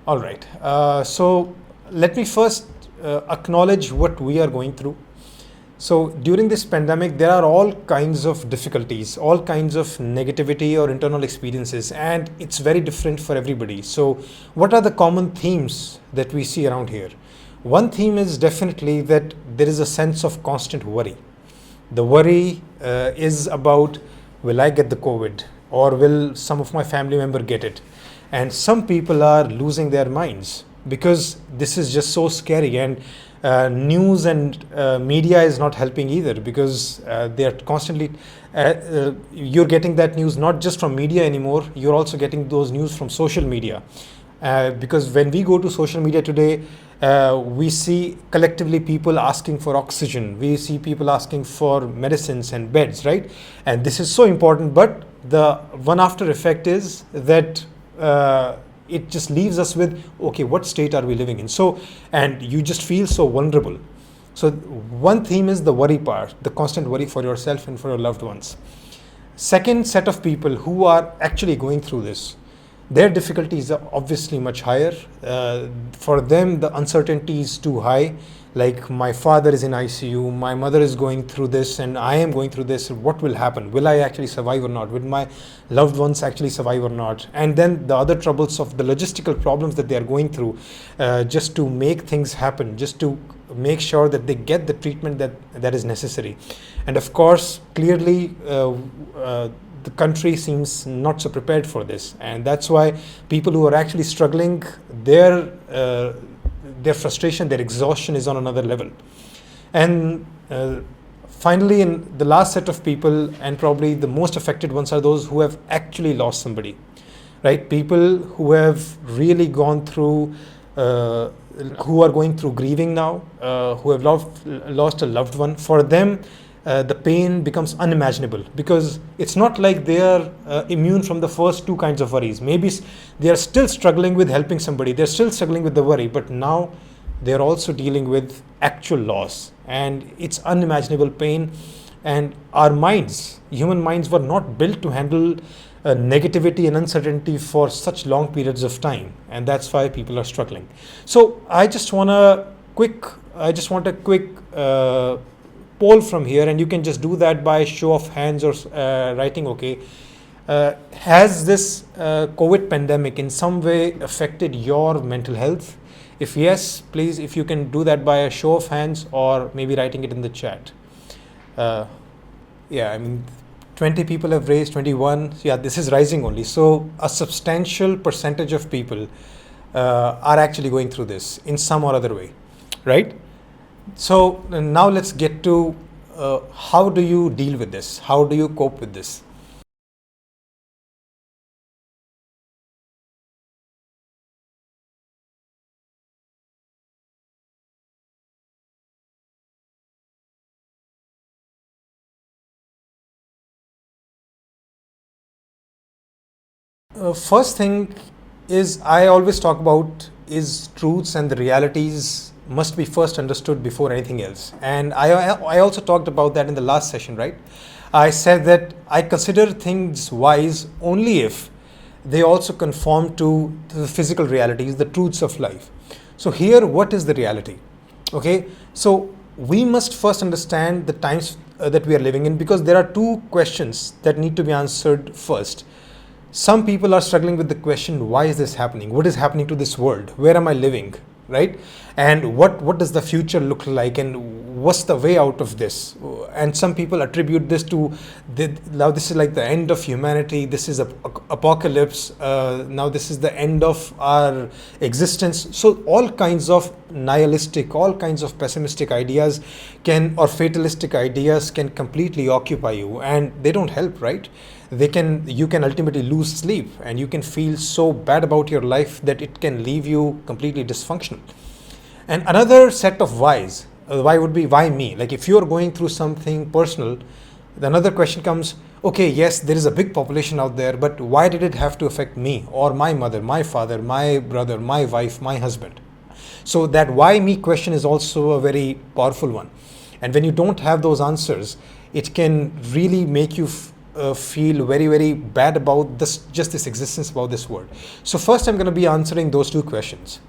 All right. So let me first acknowledge what we are going through. So during this pandemic, there are all kinds of difficulties, all kinds of negativity or internal experiences, and it's very different for everybody. So what are the common themes that we see around here? One theme is definitely that there is a sense of constant worry. The worry is about, will I get the COVID, or will some of my family member get it? And some people are losing their minds because this is just so scary, and news and media is not helping either, because they are constantly you're getting that news not just from media anymore, you're also getting those news from social media. Because when we go to social media today, we see collectively people asking for oxygen, we see people asking for medicines and beds, right? And this is so important, but the one after effect is that it just leaves us with, okay, what state are we living in? So, and you just feel so vulnerable. So one theme is the worry part, the constant worry for yourself and for your loved ones. Second set of people who are actually going through this, their difficulties are obviously much higher. For them, the uncertainty is too high. Like, my father is in ICU, my mother is going through this, and I am going through this. What will happen? Will I actually survive or not? Will my loved ones actually survive or not? And then the other troubles of the logistical problems that they are going through, just to make things happen, just to make sure that they get the treatment that is necessary. And of course, clearly, the country seems not so prepared for this, and that's why people who are actually struggling, their frustration, their exhaustion is on another level. And finally, in the last set of people, and probably the most affected ones, are those who have actually lost somebody, right? People who have really gone through, who are going through grieving now, who have lost a loved one. For them, the pain becomes unimaginable, because it's not like they are immune from the first two kinds of worries. Maybe they are still struggling with helping somebody, they're still struggling with the worry, but now they're also dealing with actual loss, and it's unimaginable pain. And our minds, human minds, were not built to handle negativity and uncertainty for such long periods of time, and that's why people are struggling. So I just want a quick poll from here, and you can just do that by show of hands or writing, okay. Has this COVID pandemic in some way affected your mental health? If yes, please, if you can do that by a show of hands or maybe writing it in the chat. Yeah, I mean, 20 people have raised, 21. Yeah, this is rising only. So a substantial percentage of people are actually going through this in some or other way, right? So now let's get to how do you deal with this? How do you cope with this? First thing is, I always talk about, is truths and the realities must be first understood before anything else. And I also talked about that in the last session, right? I said that I consider things wise only if they also conform to the physical realities, the truths of life. So here, what is the reality? Okay, so we must first understand the times that we are living in, because there are two questions that need to be answered first. Some people are struggling with the question, why is this happening? What is happening to this world? Where am I living? Right? And what does the future look like, and what's the way out of this? And some people attribute this to now this is like the end of humanity, this is a apocalypse, now this is the end of our existence. So all kinds of nihilistic, all kinds of pessimistic ideas or fatalistic ideas can completely occupy you, and they don't help, right? You can ultimately lose sleep, and you can feel so bad about your life that it can leave you completely dysfunctional. And another set of whys, why would be, why me? Like, if you're going through something personal, another question comes, okay, yes, there is a big population out there, but why did it have to affect me, or my mother, my father, my brother, my wife, my husband? So that why me question is also a very powerful one. And when you don't have those answers, it can really make you feel very, very bad about this existence, about this word. So first I'm going to be answering those two questions.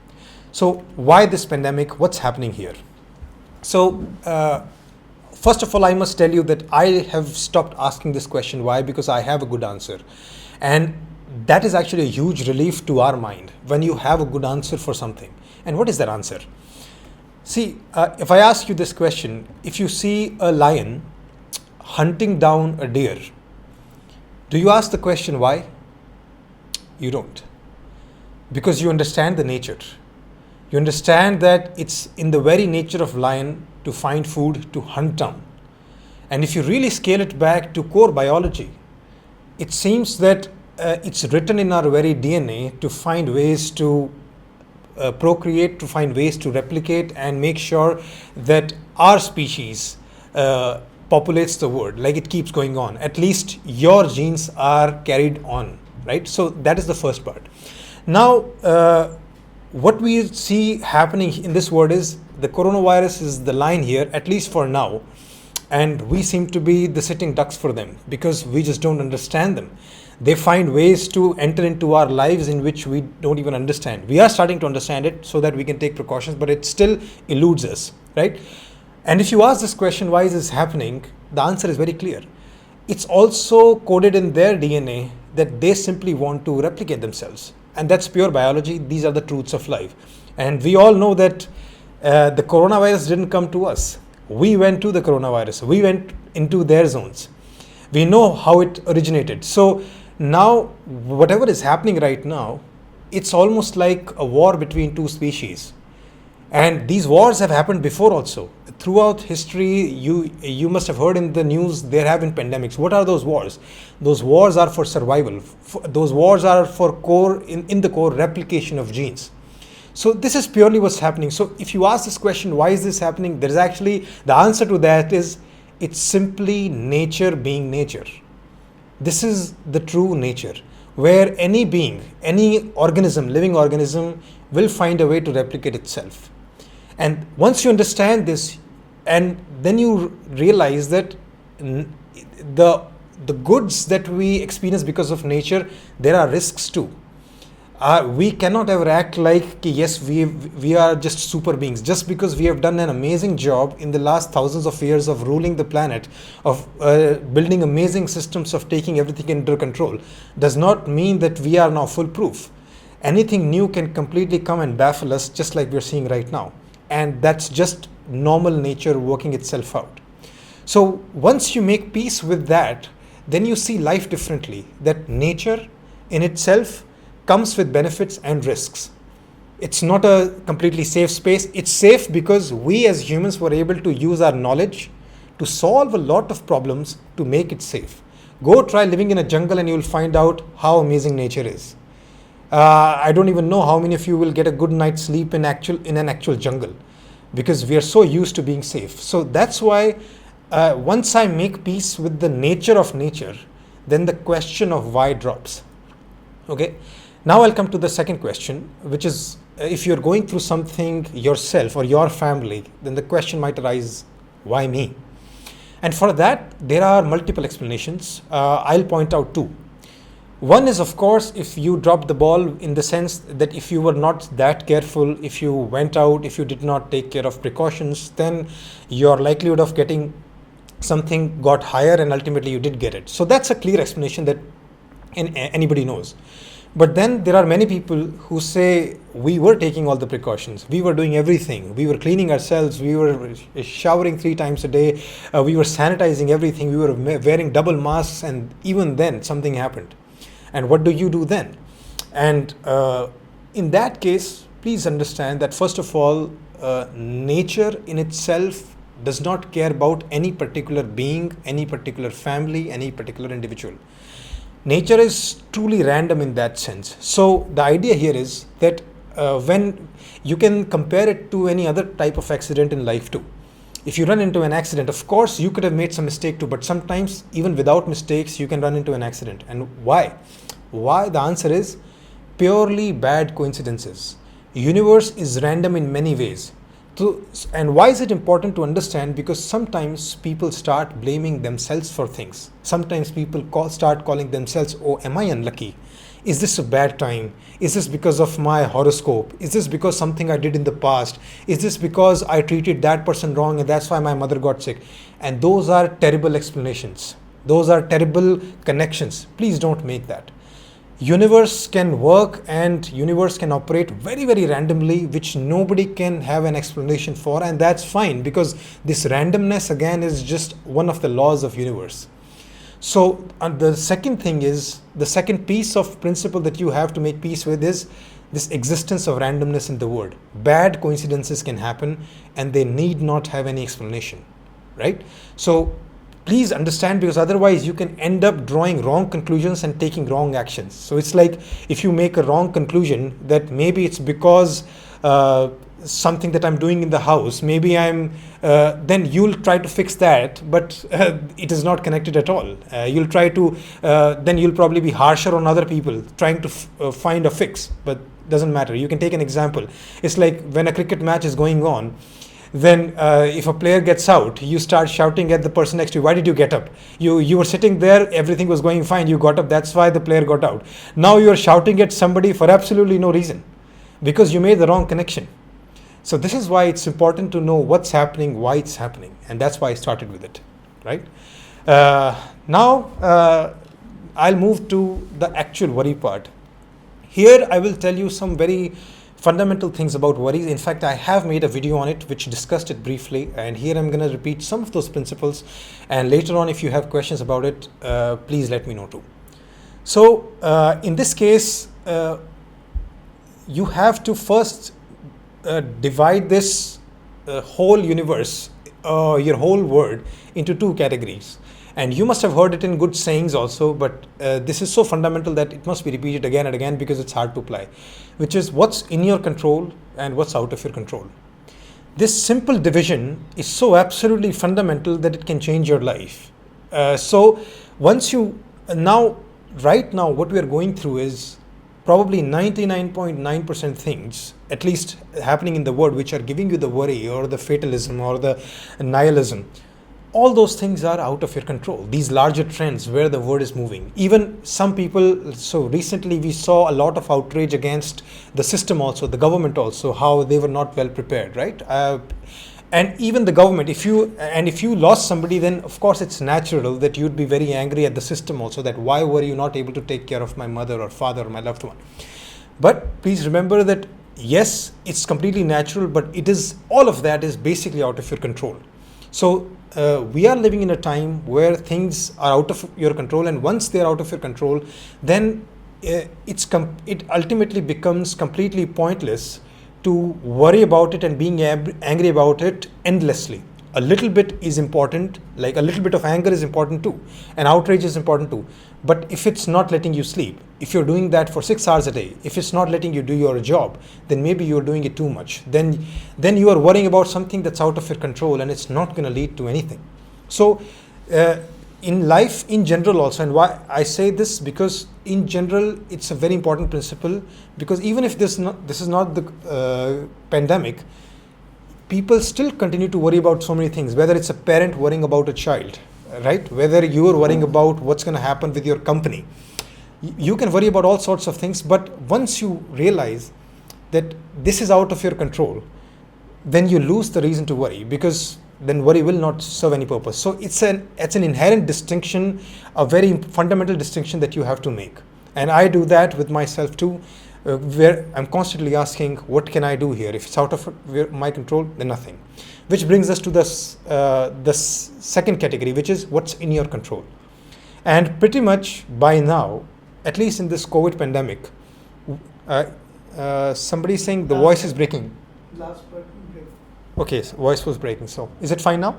So why this pandemic? What's happening here? So first of all, I must tell you that I have stopped asking this question. Why? Because I have a good answer. And that is actually a huge relief to our mind when you have a good answer for something. And what is that answer? See, if I ask you this question, if you see a lion hunting down a deer, do you ask the question why? You don't. Because you understand the nature. You understand that it's in the very nature of lion to find food, to hunt down. And if you really scale it back to core biology, it seems that it's written in our very DNA to find ways to procreate, to find ways to replicate and make sure that our species populates the world, like it keeps going on. At least your genes are carried on, right? So that is the first part. Now, what we see happening in this world is the coronavirus is the line here, at least for now. And we seem to be the sitting ducks for them because we just don't understand them. They find ways to enter into our lives in which we don't even understand. We are starting to understand it so that we can take precautions, but it still eludes us, right? And if you ask this question, why is this happening? The answer is very clear. It's also coded in their DNA that they simply want to replicate themselves. And that's pure biology. These are the truths of life. And we all know that the coronavirus didn't come to us. We went to the coronavirus. We went into their zones. We know how it originated. So now, whatever is happening right now, it's almost like a war between two species. And these wars have happened before also. Throughout history, you must have heard in the news, there have been pandemics. What are those wars? Those wars are for survival. Those wars are for core, in the core, replication of genes. So this is purely what's happening. So if you ask this question, why is this happening? There is actually, the answer to that is, it's simply nature being nature. This is the true nature, where any being, any organism, living organism, will find a way to replicate itself. And once you understand this, and then you realize that the goods that we experience because of nature, there are risks too. We cannot ever act like, yes, we are just super beings. Just because we have done an amazing job in the last thousands of years of ruling the planet, of building amazing systems, of taking everything under control, does not mean that we are now foolproof. Anything new can completely come and baffle us, just like we're seeing right now. And that's just normal nature working itself out. So once you make peace with that, then you see life differently, that nature in itself comes with benefits and risks. It's not a completely safe space. It's safe because we as humans were able to use our knowledge to solve a lot of problems to make it safe. Go try living in a jungle and you'll find out how amazing nature is. I don't even know how many of you will get a good night's sleep in an actual jungle, because we are so used to being safe. So that's why once I make peace with the nature of nature, then the question of why drops. Okay. Now I'll come to the second question, which is if you're going through something yourself or your family, then the question might arise, why me? And for that, there are multiple explanations. I'll point out two. One is, of course, if you dropped the ball, in the sense that if you were not that careful, if you went out, if you did not take care of precautions, then your likelihood of getting something got higher and ultimately you did get it. So that's a clear explanation that anybody knows. But then there are many people who say we were taking all the precautions, we were doing everything, we were cleaning ourselves, we were showering 3 times a day, we were sanitizing everything, we were wearing double masks, and even then something happened. And what do you do then? And in that case, please understand that first of all, nature in itself does not care about any particular being, any particular family, any particular individual. Nature is truly random in that sense. So the idea here is that when you can compare it to any other type of accident in life too. If you run into an accident, of course you could have made some mistake too, but sometimes even without mistakes you can run into an accident. And why? Why? The answer is purely bad coincidences. Universe is random in many ways. And why is it important to understand? Because sometimes people start blaming themselves for things. Sometimes people start calling themselves, oh, am I unlucky? Is this a bad time? Is this because of my horoscope? Is this because something I did in the past? Is this because I treated that person wrong and that's why my mother got sick? And those are terrible explanations. Those are terrible connections. Please don't make that. Universe can work and universe can operate very, very randomly, which nobody can have an explanation for, and that's fine, because this randomness again is just one of the laws of universe. So the second thing is, the second piece of principle that you have to make peace with is this existence of randomness in the world. Bad coincidences can happen and they need not have any explanation, right? So please understand, because otherwise you can end up drawing wrong conclusions and taking wrong actions. So it's like if you make a wrong conclusion that maybe it's because something that I'm doing in the house, maybe then you'll try to fix that, but it is not connected at all. You'll try to, then you'll probably be harsher on other people trying to find a fix, but doesn't matter. You can take an example. It's like when a cricket match is going on, then if a player gets out, you start shouting at the person next to you, why did you get up? You were sitting there, everything was going fine, you got up, that's why the player got out. Now you're shouting at somebody for absolutely no reason, because you made the wrong connection. So this is why it's important to know what's happening, why it's happening, and that's why I started with it, right? Now I'll move to the actual worry part. Here I will tell you some very fundamental things about worries. In fact, I have made a video on it which discussed it briefly, and here I'm going to repeat some of those principles, and later on if you have questions about it, please let me know too. So in this case, you have to first divide this whole universe, your whole world, into two categories. And you must have heard it in good sayings also, but this is so fundamental that it must be repeated again and again because it's hard to apply, which is what's in your control and what's out of your control. This simple division is so absolutely fundamental that it can change your life. So once right now what we are going through is probably 99.9% things, at least happening in the world, which are giving you the worry or the fatalism or the nihilism. All those things are out of your control. These larger trends where the world is moving. Even some people, so recently we saw a lot of outrage against the system also, the government also, how they were not well prepared, right? And even the government, if you lost somebody, then of course it's natural that you'd be very angry at the system also, that why were you not able to take care of my mother or father or my loved one? But please remember that yes, it's completely natural, but all of that is basically out of your control. So we are living in a time where things are out of your control, and once they're out of your control, then it ultimately becomes completely pointless to worry about it and being angry about it endlessly. A little bit is important, like a little bit of anger is important too, and outrage is important too. But if it's not letting you sleep, if you're doing that for 6 hours a day, if it's not letting you do your job, then maybe you're doing it too much. Then you are worrying about something that's out of your control, and it's not going to lead to anything. So in life in general also, and why I say this, because in general it's a very important principle, because even if this is not the pandemic, people still continue to worry about so many things, whether it's a parent worrying about a child, right? Whether you are worrying about what's going to happen with your company. You can worry about all sorts of things, but once you realize that this is out of your control, then you lose the reason to worry, because then worry will not serve any purpose. So it's an inherent distinction, a very fundamental distinction that you have to make. And I do that with myself too, where I'm constantly asking, what can I do here? If it's out of my control, then nothing. Which brings us to the second category, which is what's in your control. And pretty much by now, at least in this COVID pandemic, somebody is saying the voice is breaking. Last part break. Okay, so voice was breaking. So is it fine now?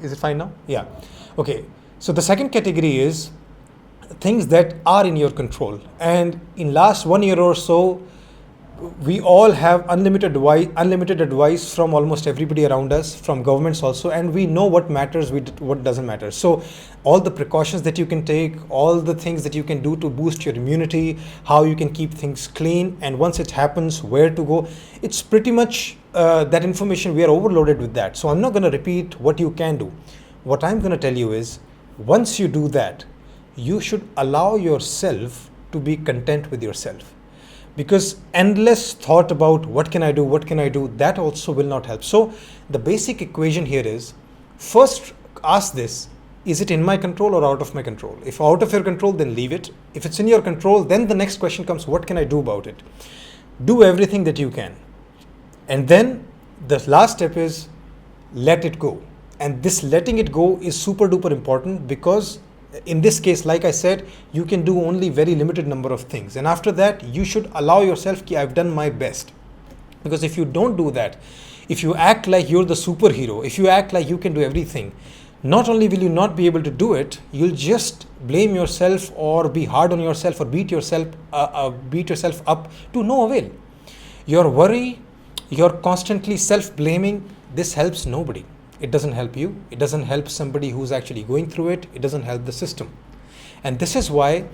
Is it fine now? Yeah. Okay. So the second category is things that are in your control. And in last 1 year or so, we all have unlimited advice from almost everybody around us, from governments also, and we know what matters, what doesn't matter. So all the precautions that you can take, all the things that you can do to boost your immunity, how you can keep things clean, and once it happens, where to go, it's pretty much that information. We are overloaded with that. So I'm not going to repeat what you can do. What I'm going to tell you is, once you do that, you should allow yourself to be content with yourself. Because endless thought about what can I do, that also will not help. So the basic equation here is, first ask this: is it in my control or out of my control? If out of your control, then leave it. If it's in your control, then the next question comes: what can I do about it? Do everything that you can. And then the last step is let it go. And this letting it go is super duper important, because in this case, like I said, you can do only very limited number of things. And after that, you should allow yourself, I've done my best. Because if you don't do that, if you act like you're the superhero, if you act like you can do everything, not only will you not be able to do it, you'll just blame yourself or be hard on yourself or beat yourself up to no avail. Your worry, you're constantly self-blaming, this helps nobody. It doesn't help you. It doesn't help somebody who's actually going through it. It doesn't help the system. And this is why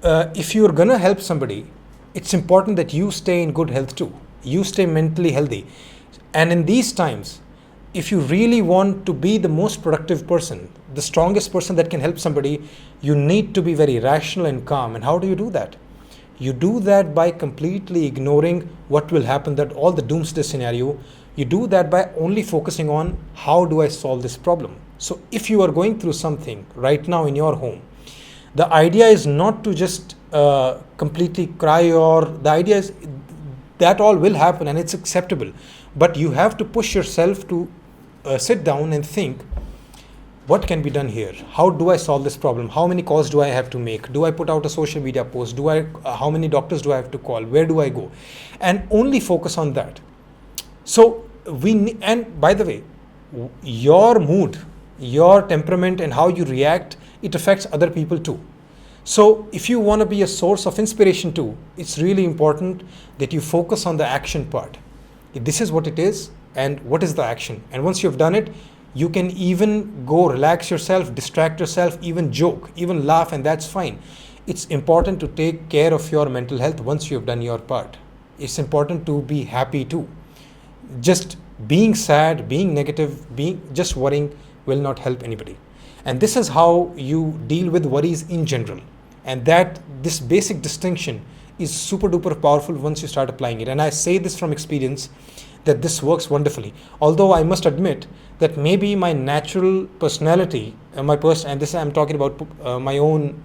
if you're going to help somebody, it's important that you stay in good health too. You stay mentally healthy. And in these times, if you really want to be the most productive person, the strongest person that can help somebody, you need to be very rational and calm. And how do you do that? You do that by completely ignoring what will happen, that all the doomsday scenario. You do that by only focusing on how do I solve this problem. So if you are going through something right now in your home, the idea is not to just completely cry, or the idea is that all will happen and it's acceptable. But you have to push yourself to sit down and think, what can be done here? How do I solve this problem? How many calls do I have to make? Do I put out a social media post? How many doctors do I have to call? Where do I go? And only focus on that. So and by the way, your mood, your temperament, and how you react, it affects other people too. So if you want to be a source of inspiration too, it's really important that you focus on the action part. This is what it is, and what is the action. And once you've done it, you can even go relax yourself, distract yourself, even joke, even laugh, and that's fine. It's important to take care of your mental health once you've done your part. It's important to be happy too. Just being sad, being negative, just worrying will not help anybody. And this is how you deal with worries in general. And that this basic distinction is super duper powerful once you start applying it. And I say this from experience that this works wonderfully. Although I must admit that maybe my natural personality, and this I'm talking about my own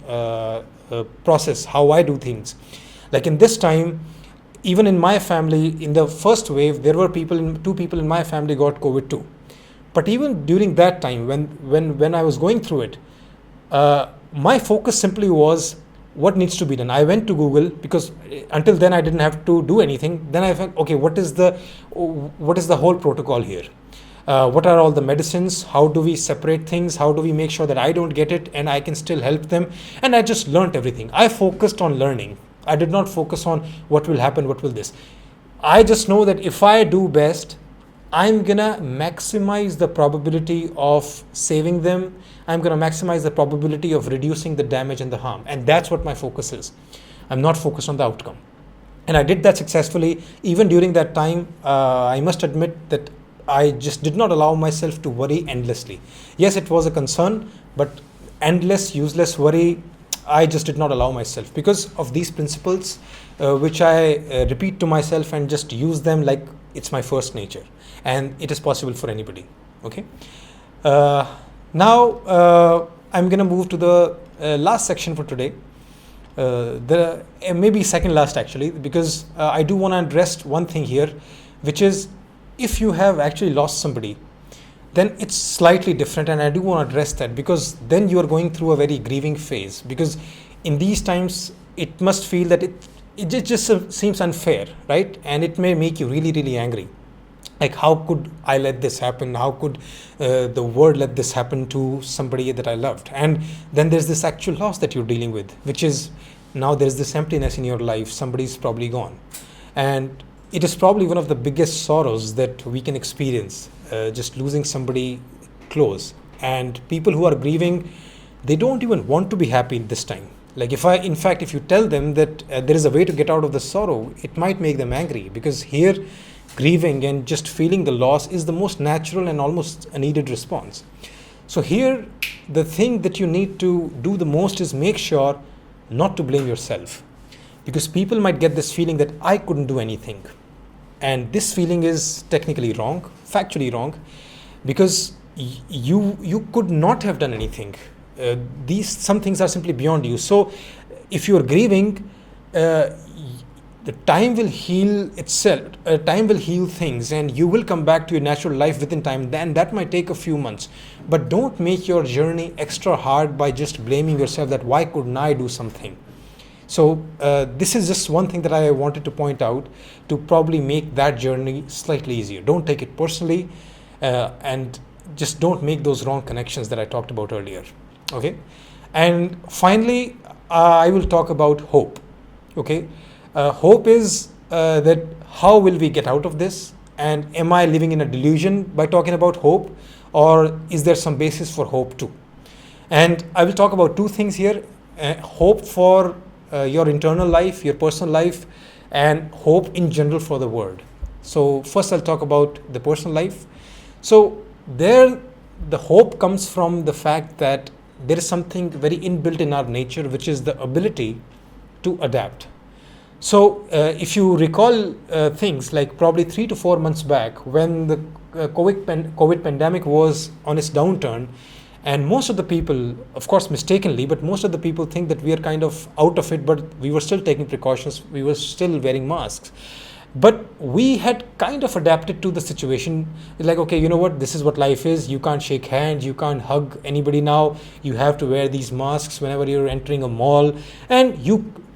process, how I do things. Like in this time, even in my family, in the first wave, there were two people in my family got COVID too. But even during that time, when I was going through it, my focus simply was what needs to be done. I went to Google, because until then I didn't have to do anything. Then I felt, okay, what is the whole protocol here? What are all the medicines? How do we separate things? How do we make sure that I don't get it and I can still help them? And I just learned everything. I focused on learning. I did not focus on what will happen, what will this. I just know that if I do best, I'm gonna maximize the probability of saving them. I'm gonna maximize the probability of reducing the damage and the harm. And that's what my focus is. I'm not focused on the outcome. And I did that successfully. Even during that time, I must admit that I just did not allow myself to worry endlessly. Yes, it was a concern, but endless, useless worry, I just did not allow myself, because of these principles which I repeat to myself and just use them like it's my first nature, and it is possible for anybody. Okay. Now I'm gonna move to the last section for today. Maybe second last actually, because I do want to address one thing here, which is if you have actually lost somebody, then it's slightly different, and I do want to address that, because then you are going through a very grieving phase, because in these times it must feel that it just seems unfair, right? And it may make you really, really angry. Like, how could I let this happen? How could the world let this happen to somebody that I loved? And then there's this actual loss that you're dealing with, which is now there's this emptiness in your life. Somebody's probably gone. And it is probably one of the biggest sorrows that we can experience, just losing somebody close. And people who are grieving, they don't even want to be happy this time. Like if you tell them that there is a way to get out of the sorrow, it might make them angry, because here grieving and just feeling the loss is the most natural and almost a needed response. So here, the thing that you need to do the most is make sure not to blame yourself, because people might get this feeling that I couldn't do anything. And this feeling is technically wrong, factually wrong, because you could not have done anything. Some things are simply beyond you. So if you are grieving, the time will heal itself. Time will heal things, and you will come back to your natural life within time. Then that might take a few months. But don't make your journey extra hard by just blaming yourself that why couldn't I do something. So this is just one thing that I wanted to point out to probably make that journey slightly easier. Don't take it personally, and just don't make those wrong connections that I talked about earlier. Okay, and finally, I will talk about hope. Okay, hope is that how will we get out of this, and am I living in a delusion by talking about hope, or is there some basis for hope too? And I will talk about two things here: hope for your internal life, your personal life, and hope in general for the world. So first I'll talk about the personal life. So there, the hope comes from the fact that there is something very inbuilt in our nature, which is the ability to adapt. So if you recall things like probably 3 to 4 months back, when the COVID pandemic was on its downturn, and most of the people, of course mistakenly, but most of the people think that we are kind of out of it, but we were still taking precautions, we were still wearing masks. But we had kind of adapted to the situation. It's like, okay, you know what, this is what life is. You can't shake hands, you can't hug anybody now. You have to wear these masks whenever you're entering a mall. And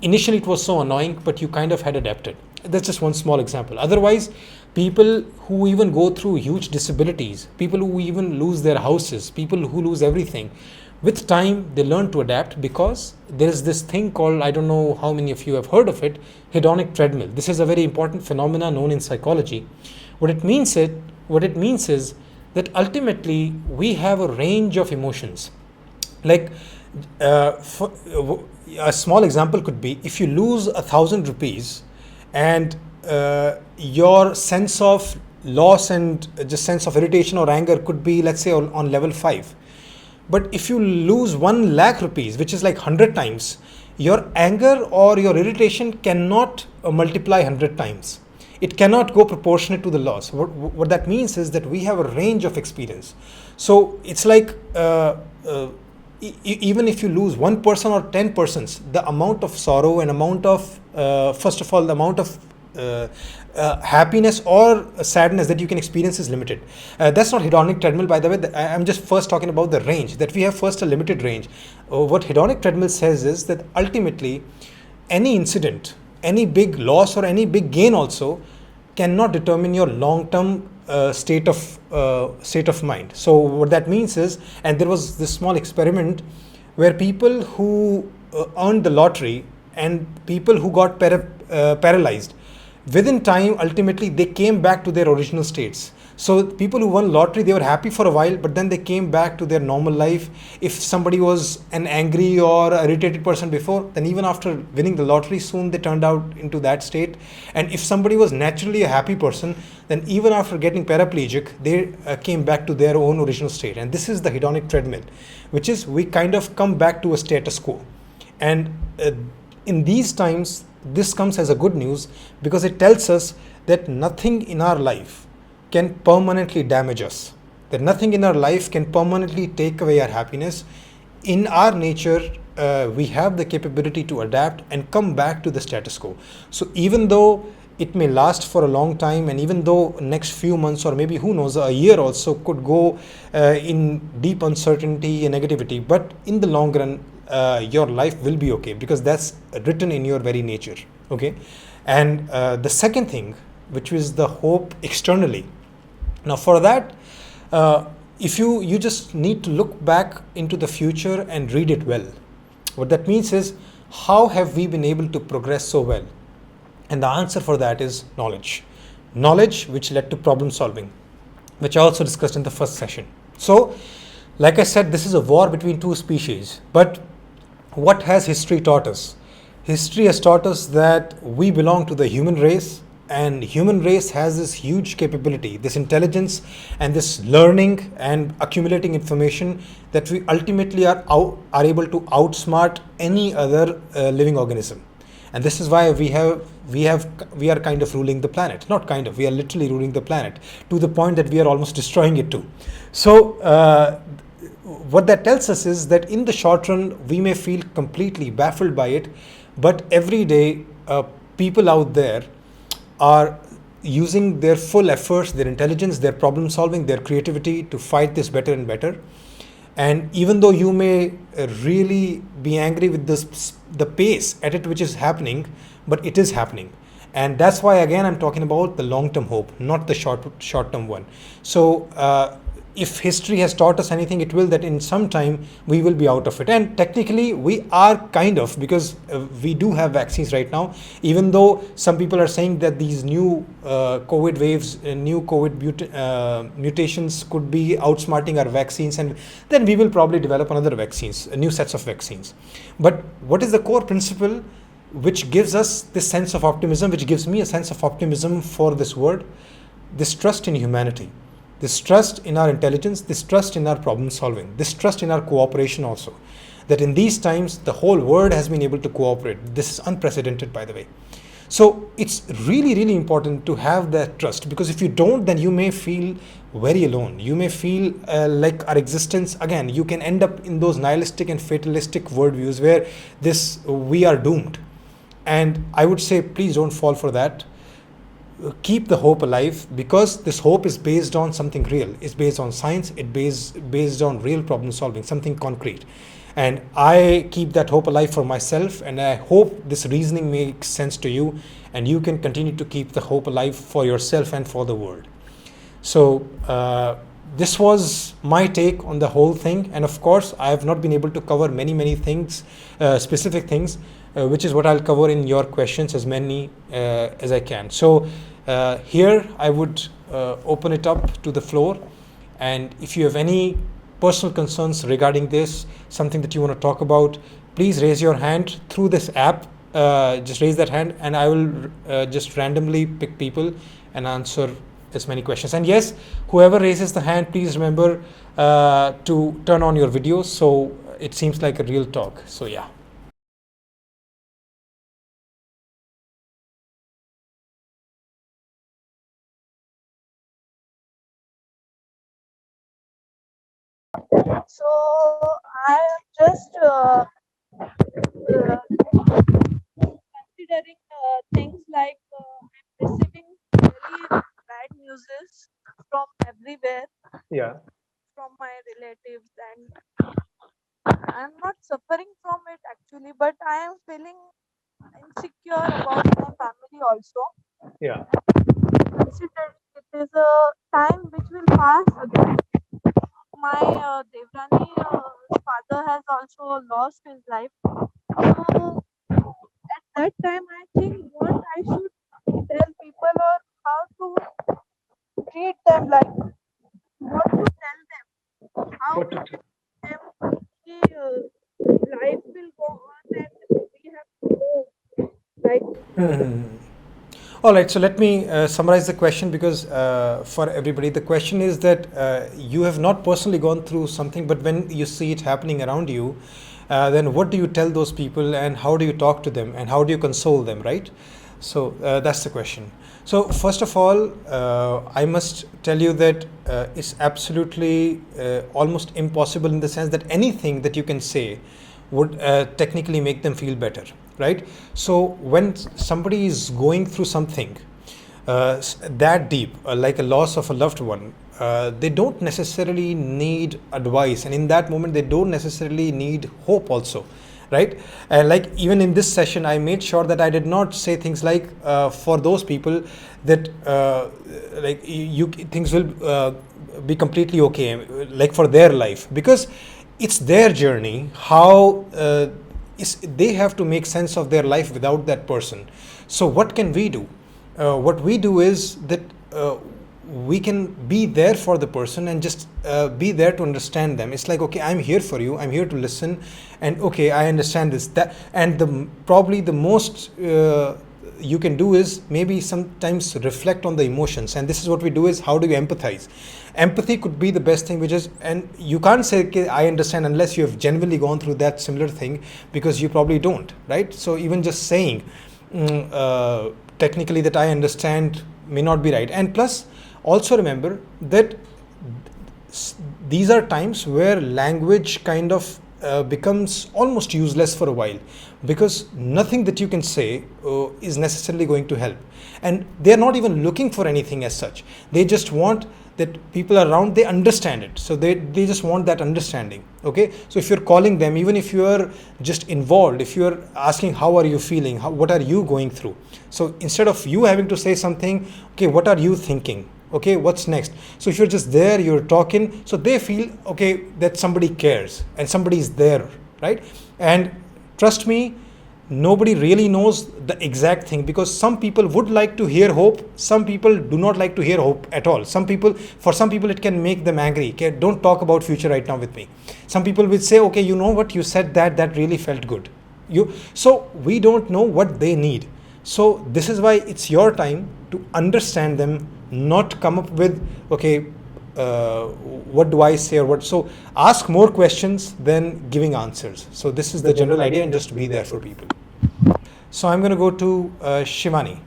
initially it was so annoying, but you kind of had adapted. That's just one small example. Otherwise, people who even go through huge disabilities, people who even lose their houses, people who lose everything, with time they learn to adapt, because there is this thing called, I don't know how many of you have heard of it, hedonic treadmill. This is a very important phenomena known in psychology. What it means is that ultimately we have a range of emotions. Like a small example could be, if you lose 1,000 rupees and your sense of loss and just sense of irritation or anger could be, let's say, on level 5. But if you lose 1 lakh rupees, which is like 100 times, your anger or your irritation cannot multiply 100 times. It cannot go proportionate to the loss. What that means is that we have a range of experience. So it's like even if you lose 1 person or 10 persons, the amount of sorrow and amount of, first of all, the amount of happiness or sadness that you can experience is limited. That's not hedonic treadmill, by the way. I'm just first talking about the range, that we have first a limited range. What hedonic treadmill says is that ultimately any incident, any big loss or any big gain also cannot determine your long-term state of mind. So what that means is, and there was this small experiment where people who earned the lottery and people who got paralyzed, within time, ultimately, they came back to their original states. So people who won lottery, they were happy for a while, but then they came back to their normal life. If somebody was an angry or irritated person before, then even after winning the lottery, soon they turned out into that state. And if somebody was naturally a happy person, then even after getting paraplegic, they came back to their own original state. And this is the hedonic treadmill, which is we kind of come back to a status quo. And in these times, this comes as a good news, because it tells us that nothing in our life can permanently damage us, that nothing in our life can permanently take away our happiness. In our nature, we have the capability to adapt and come back to the status quo. So even though it may last for a long time, and even though next few months or maybe who knows, a year also could go in deep uncertainty and negativity, but in the long run, your life will be okay, because that's written in your very nature. Okay, and the second thing, which is the hope externally. Now for that, if you just need to look back into the future and read it well. What that means is, how have we been able to progress so well? And the answer for that is knowledge. Knowledge which led to problem solving, which I also discussed in the first session. So, like I said, this is a war between two species. But what has history taught us? History has taught us that we belong to the human race, and human race has this huge capability, this intelligence and this learning and accumulating information, that we ultimately are able to outsmart any other living organism. And this is why we are kind of ruling the planet. Not kind of, we are literally ruling the planet, to the point that we are almost destroying it too. So what that tells us is that in the short run we may feel completely baffled by it, but every day people out there are using their full efforts, their intelligence, their problem solving, their creativity to fight this better and better. And even though you may really be angry with the pace at it which is happening, but it is happening. And that's why, again, I'm talking about the long-term hope, not the short-term one. So if history has taught us anything, it will that in some time we will be out of it. And technically we are kind of, because we do have vaccines right now, even though some people are saying that these new COVID waves, new COVID mutations could be outsmarting our vaccines, and then we will probably develop another vaccines, new sets of vaccines. But what is the core principle which gives us this sense of optimism, which gives me a sense of optimism for this world? This trust in humanity, this trust in our intelligence, this trust in our problem solving, this trust in our cooperation also. That in these times, the whole world has been able to cooperate. This is unprecedented, by the way. So it's really, really important to have that trust, because if you don't, then you may feel very alone. You may feel like our existence, again, you can end up in those nihilistic and fatalistic worldviews where we are doomed. And I would say, please don't fall for that. Keep the hope alive, because this hope is based on something real. It's based on science. It's based on real problem solving, something concrete. And I keep that hope alive for myself, and I hope this reasoning makes sense to you, and you can continue to keep the hope alive for yourself and for the world. So this was my take on the whole thing. And of course, I have not been able to cover many things, specific things, which is what I'll cover in your questions, as many as I can. So here I would open it up to the floor, and if you have any personal concerns regarding this, something that you want to talk about, please raise your hand through this app. Just raise that hand, and I will just randomly pick people and answer as many questions. And yes, whoever raises the hand, please remember to turn on your videos so it seems like a real talk. So yeah. So I am just considering things like I'm receiving very bad news from everywhere, Yeah. from my relatives, and I'm not suffering from it actually, but I am feeling insecure about my family also. Yeah. Considering it is a time which will pass again. My Devrani father has also lost his life. So at that time, I think what I should tell people, or how to treat them, like what to tell them, how What to to tell them life will go on and we have to go. Like, All right, so let me summarize the question, because for everybody, the question is that you have not personally gone through something, but when you see it happening around you, then what do you tell those people, and how do you talk to them, and how do you console them, right? So that's the question. So first of all, I must tell you that it's absolutely almost impossible, in the sense that anything that you can say would technically make them feel better, right? So when somebody is going through something that deep, like a loss of a loved one, they don't necessarily need advice, and in that moment they don't necessarily need hope also, right? And like even in this session, I made sure that I did not say things like for those people that like things will be completely okay, like for their life, because it's their journey. How they have to make sense of their life without that person. So what can we do? What we do is that we can be there for the person and just be there to understand them. It's like, okay, I'm here for you, I'm here to listen, and okay, I understand this, that. And probably the most you can do is maybe sometimes reflect on the emotions. And this is what we do, is how do you empathize. Empathy could be the best thing, which is, and you can't say, okay, I understand, unless you have genuinely gone through that similar thing, because you probably don't, right? So even just saying technically that I understand may not be right. And plus, also remember that these are times where language kind of becomes almost useless for a while, because nothing that you can say is necessarily going to help. And they're not even looking for anything as such. They just want that people around, they understand it. So they just want that understanding. Okay, so if you're calling them, even if you're just involved, if you're asking how are you feeling, what are you going through, so instead of you having to say something, okay, what are you thinking, okay, what's next. So if you're just there, you're talking, so they feel, okay, that somebody cares and somebody is there, right? And trust me, nobody really knows the exact thing, because some people would like to hear hope, some people do not like to hear hope at all. For some people it can make them angry. Okay, don't talk about future right now with me. Some people will say, okay, you know what, you said that really felt good. So we don't know what they need. So this is why it's your time to understand them, not come up with, okay, what do I say or what. So ask more questions than giving answers. So this is the general idea, and just be there for people. So I'm going to go to Shivani.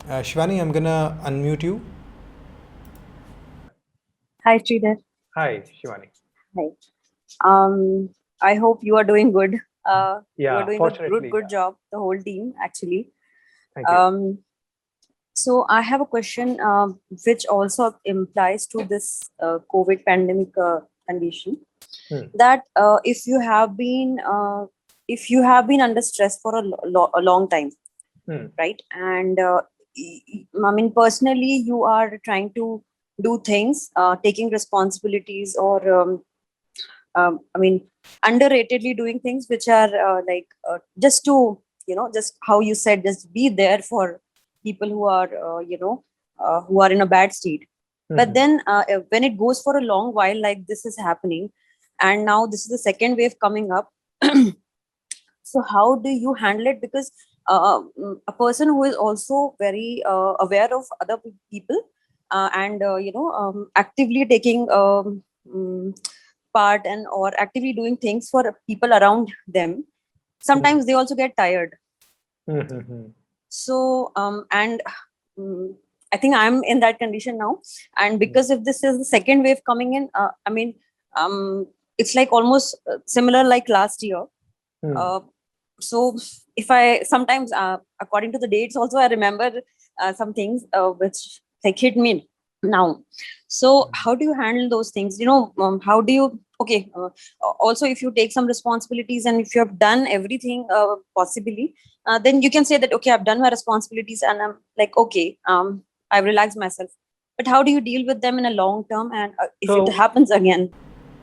Shivani, I'm going to unmute you. Hi, Sridhar. Hi, Shivani. Hi. I hope you are doing good. You Yeah, are doing a fortunately, good job, the whole team, actually. Thank you. So I have a question which also implies to this COVID pandemic condition, that if you have been under stress for a long time, right? And I mean, personally, you are trying to do things, taking responsibilities, or I mean, underratedly doing things which are just to, just how you said, just be there for people who are, who are in a bad state. But then when it goes for a long while, like this is happening, and now this is the second wave coming up. So how do you handle it? Because a person who is also very aware of other people, and actively taking part, and or actively doing things for people around them, sometimes they also get tired. So and I think I'm in that condition now, and because if this is the second wave coming in, I mean, it's like almost similar like last year. So if I sometimes, according to the dates also, I remember some things which like hit me now. So how do you handle those things? How do you, okay, also if you take some responsibilities, and if you have done everything possibly, then you can say that, okay, I've done my responsibilities, and I'm like, okay, I've relaxed myself. But how do you deal with them in a long term, and if it happens again?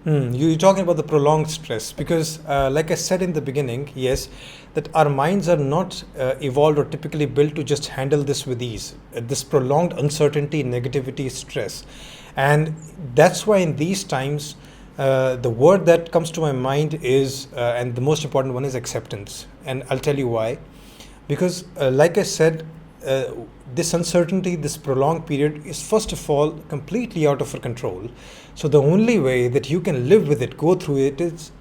You're talking about the prolonged stress, because like I said in the beginning, yes, that our minds are not evolved or typically built to just handle this with ease, this prolonged uncertainty, negativity, stress. And that's why in these times, the word that comes to my mind is, and the most important one is acceptance. And I'll tell you why. Because like I said, this uncertainty, this prolonged period is first of all completely out of our control. So the only way that you can live with it, go through it, is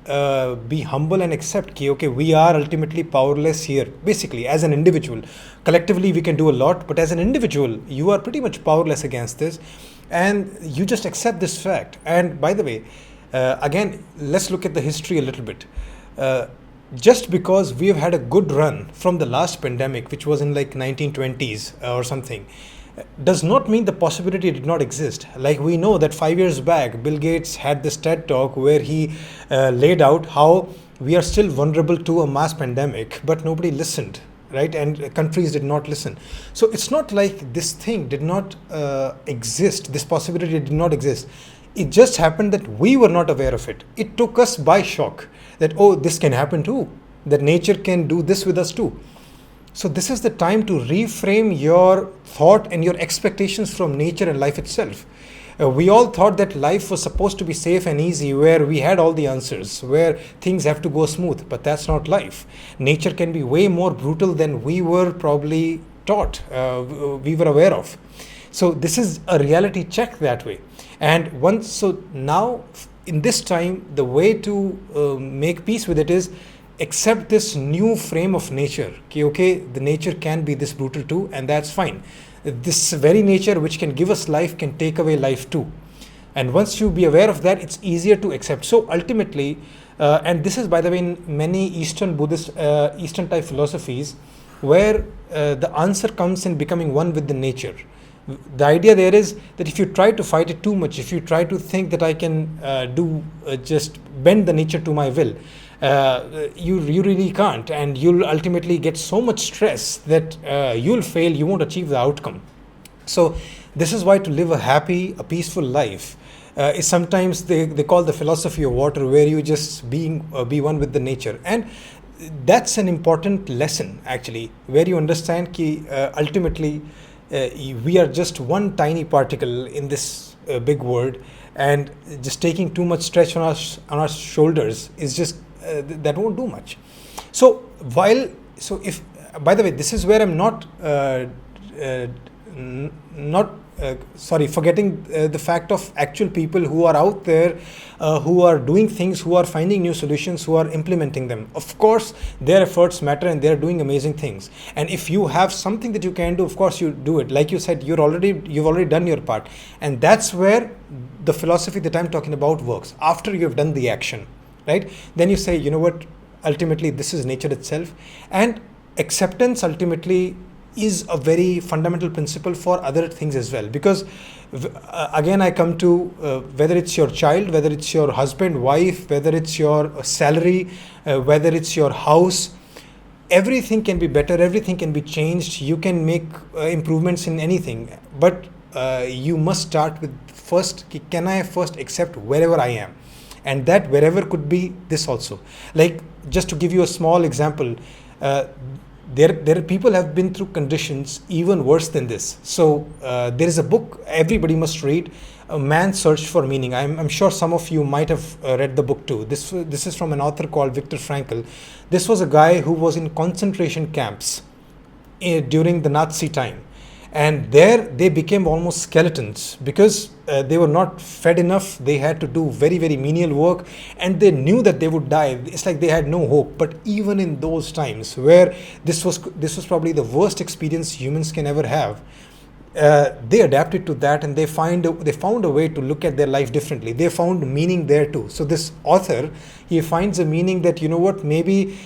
be humble and accept that, okay, we are ultimately powerless here. Basically, as an individual, collectively we can do a lot, but as an individual, you are pretty much powerless against this, and you just accept this fact. And by the way, again, let's look at the history a little bit. Just because we have had a good run from the last pandemic, which was in like 1920s or something, does not mean the possibility did not exist. Like we know that 5 years back, Bill Gates had this TED talk where he laid out how we are still vulnerable to a mass pandemic, but nobody listened, right? And countries did not listen. So it's not like this thing did not exist, this possibility did not exist. It just happened that we were not aware of it. It took us by shock that, oh, this can happen too, that nature can do this with us too. So this is the time to reframe your thought and your expectations from nature and life itself. We all thought that life was supposed to be safe and easy, where we had all the answers, where things have to go smooth, but that's not life. Nature can be way more brutal than we were probably taught, we were aware of. So this is a reality check that way. And so now in this time, the way to make peace with it is accept this new frame of nature. Okay, the nature can be this brutal too, and that's fine. This very nature which can give us life can take away life too. And once you be aware of that, it's easier to accept. So ultimately, and this is, by the way, in many Eastern Buddhist, Eastern type philosophies, where the answer comes in becoming one with the nature. The idea there is that if you try to fight it too much, if you try to think that I can just bend the nature to my will, you really can't, and you'll ultimately get so much stress that you'll fail, you won't achieve the outcome. So this is why to live a happy, a peaceful life is sometimes they call the philosophy of water, where you just be one with the nature. And that's an important lesson actually, where you understand that ultimately we are just one tiny particle in this big world, and just taking too much stress on our shoulders is just that won't do much. So if, by the way, this is where I'm not forgetting the fact of actual people who are out there, who are doing things, who are finding new solutions, who are implementing them. Of course, their efforts matter, and they're doing amazing things. And if you have something that you can do, of course you do it. Like you said, you've already done your part, and that's where the philosophy that I'm talking about works. After you've done the action, right? Then you say, you know what? Ultimately, this is nature itself, and acceptance ultimately is a very fundamental principle for other things as well. Because again, I come to whether it's your child, whether it's your husband, wife, whether it's your salary, whether it's your house, everything can be better, everything can be changed. You can make improvements in anything, but you must start with first, can I first accept wherever I am? And that wherever could be this also. Like, just to give you a small example, there are people have been through conditions even worse than this. So there is a book everybody must read, A Man's Search for Meaning. I'm sure some of you might have read the book too. This is from an author called Viktor Frankl. This was a guy who was in concentration camps during the Nazi time. And there they became almost skeletons because they were not fed enough. They had to do very, very menial work, and they knew that they would die. It's like they had no hope. But even in those times where this was probably the worst experience humans can ever have, they adapted to that, and they found a way to look at their life differently. They found meaning there too. So this author, he finds a meaning that, you know what, maybe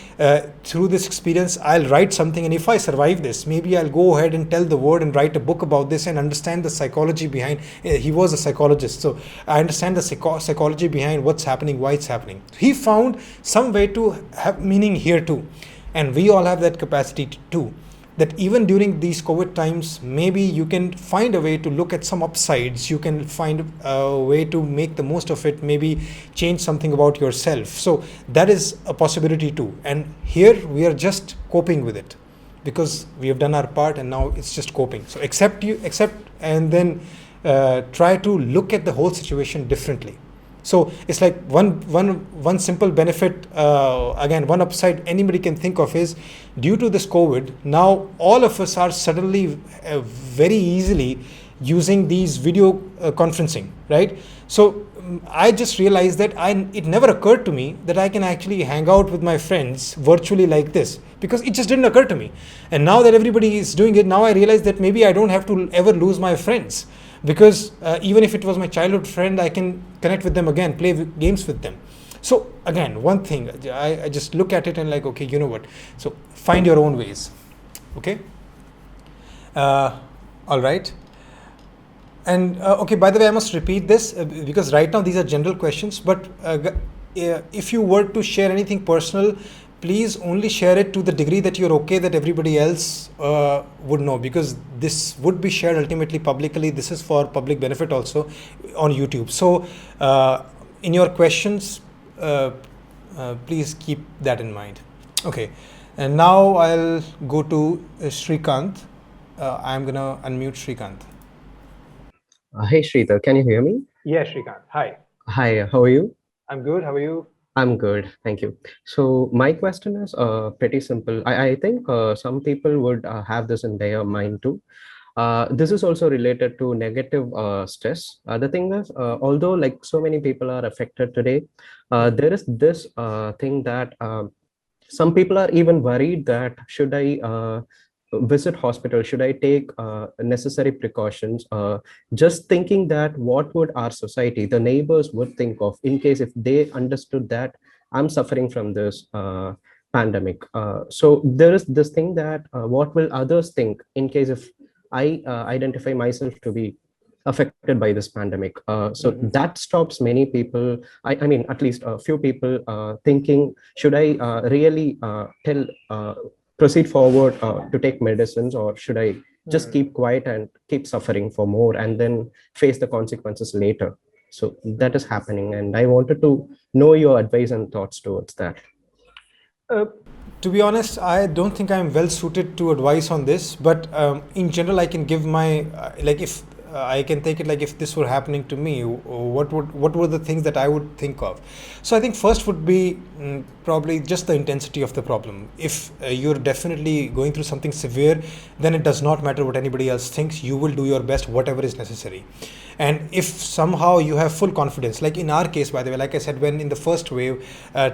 through this experience I'll write something, and if I survive this, maybe I'll go ahead and tell the world and write a book about this and understand the psychology behind. He was a psychologist, so I understand the psychology behind what's happening, why it's happening. He found some way to have meaning here too, and we all have that capacity too. That even during these COVID times, maybe you can find a way to look at some upsides. You can find a way to make the most of it, maybe change something about yourself. So that is a possibility too. And here we are just coping with it because we have done our part, and now it's just coping. So accept, and then try to look at the whole situation differently. So it's like one simple benefit, again, one upside anybody can think of is, due to this COVID, now all of us are suddenly very easily using these video conferencing, right? So I just realized that it never occurred to me that I can actually hang out with my friends virtually like this, because it just didn't occur to me. And now that everybody is doing it, now I realize that maybe I don't have to ever lose my friends. Because even if it was my childhood friend, I can connect with them again, play games with them. So again, one thing, I just look at it and like, okay, you know what? So find your own ways. Okay. All right. And okay, by the way, I must repeat this because right now these are general questions. But if you were to share anything personal, please only share it to the degree that you're okay that everybody else would know, because this would be shared ultimately publicly. This is for public benefit also on YouTube. So in your questions, please keep that in mind. Okay. And now I'll go to Shrikant. I'm gonna unmute Shrikant. Hey Shrita, can you hear me? Yeah, Shrikant. Hi. Hi, how are you? I'm good. How are you? I'm good, thank you. So my question is pretty simple. I think some people would have this in their mind too. This is also related to negative stress. The thing is, although like so many people are affected today, there is this thing that some people are even worried that should I visit hospital, should I take necessary precautions, just thinking that what would our society, the neighbors would think of in case if they understood that I'm suffering from this pandemic. So there is this thing that what will others think in case if I identify myself to be affected by this pandemic. So that stops many people, I mean, at least a few people thinking, should I really proceed forward to take medicines, or should I just keep quiet and keep suffering for more and then face the consequences later? So that is happening. And I wanted to know your advice and thoughts towards that. To be honest, I don't think I'm well suited to advise on this, but in general, I can give my like if I can take it like if this were happening to me, what were the things that I would think of? So I think first would be probably just the intensity of the problem. If you're definitely going through something severe, then it does not matter what anybody else thinks. You will do your best, whatever is necessary. And if somehow you have full confidence, like in our case, by the way, like I said, when in the first wave,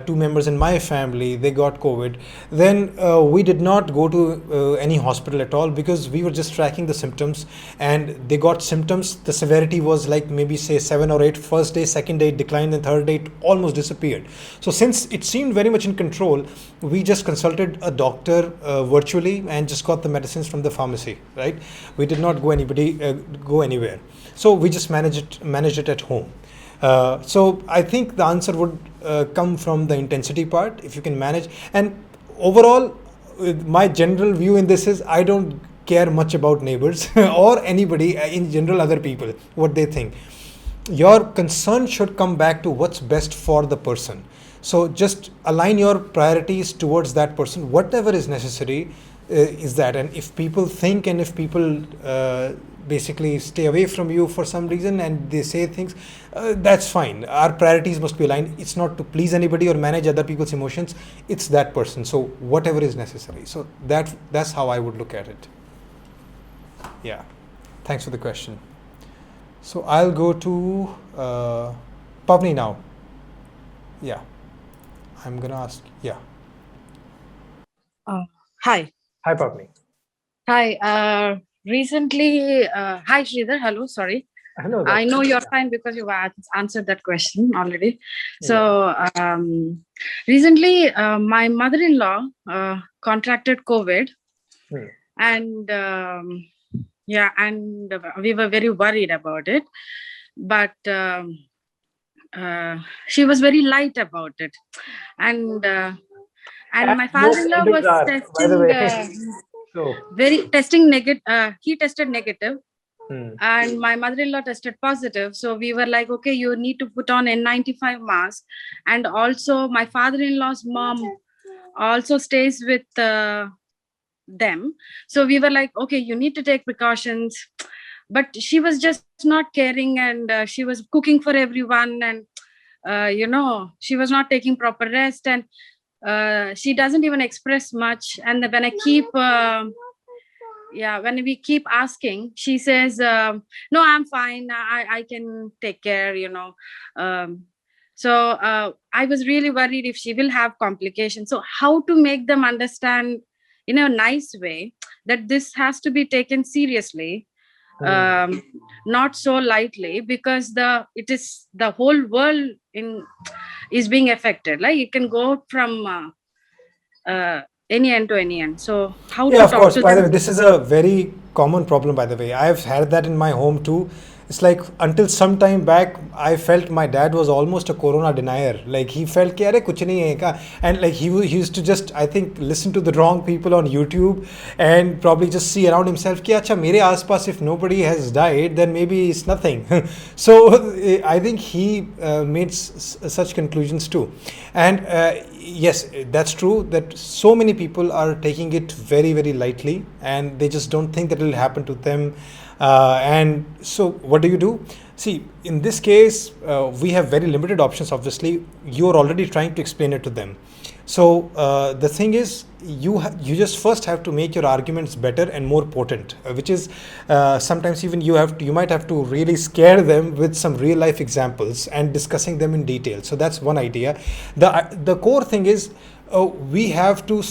two members in my family, they got COVID, then we did not go to any hospital at all, because we were just tracking the symptoms, and they got symptoms. The severity was like maybe say 7 or 8 first day, second day it declined, and third day it almost disappeared. So since it seemed very much in control, we just consulted a doctor virtually and just got the medicines from the pharmacy, right? We did not go anywhere. So we just managed it at home. So I think the answer would come from the intensity part, if you can manage. And overall, my general view in this is I don't care much about neighbors or anybody in general, other people, what they think. Your concern should come back to what's best for the person. So just align your priorities towards that person, whatever is necessary is that. And if people think, and if people basically stay away from you for some reason and they say things, that's fine. Our priorities must be aligned. It's not to please anybody or manage other people's emotions. It's that person. So whatever is necessary. So that's how I would look at it. Yeah. Thanks for the question. So I'll go to Pavni now. Yeah. I'm going to ask. Yeah. Hi. Hi, Pavni. Hi. Recently, hi Sridhar. Hello. Sorry. I know you're fine because you answered that question already. So recently, my mother-in-law contracted COVID, and and we were very worried about it. But she was very light about it, and my father-in-law was testing negative. He tested negative, and my mother-in-law tested positive. So we were like, okay, you need to put on N95 mask. And also my father-in-law's mom also stays with them. So we were like, okay, you need to take precautions. But she was just not caring, and she was cooking for everyone, and she was not taking proper rest, and she doesn't even express much. And when I keep when we keep asking, she says, no, I'm fine, I can take care, so I was really worried if she will have complications. So how to make them understand in a nice way that this has to be taken seriously, not so lightly, because it is the whole world is being affected. Like it can go from any end to any end. So how to of talk course, to by the them? way, this is a very common problem, by the way. I've had that in my home too. it's like until some time back, I felt my dad was almost a corona denier. Like he felt कि अरे कुछ नहीं है का, and like he used to just, I think, listen to the wrong people on YouTube and probably just see around himself कि अच्छा मेरे आसपास if nobody has died then maybe it's nothing. So I think he made such conclusions too, and yes, that's true that so many people are taking it very, very lightly and they just don't think that it will happen to them. And so what do? See, in this case, we have very limited options. Obviously, you're already trying to explain it to them. So the thing is, you just first have to make your arguments better and more potent, which is sometimes even you might have to really scare them with some real life examples and discussing them in detail. So that's one idea. The core thing is we have to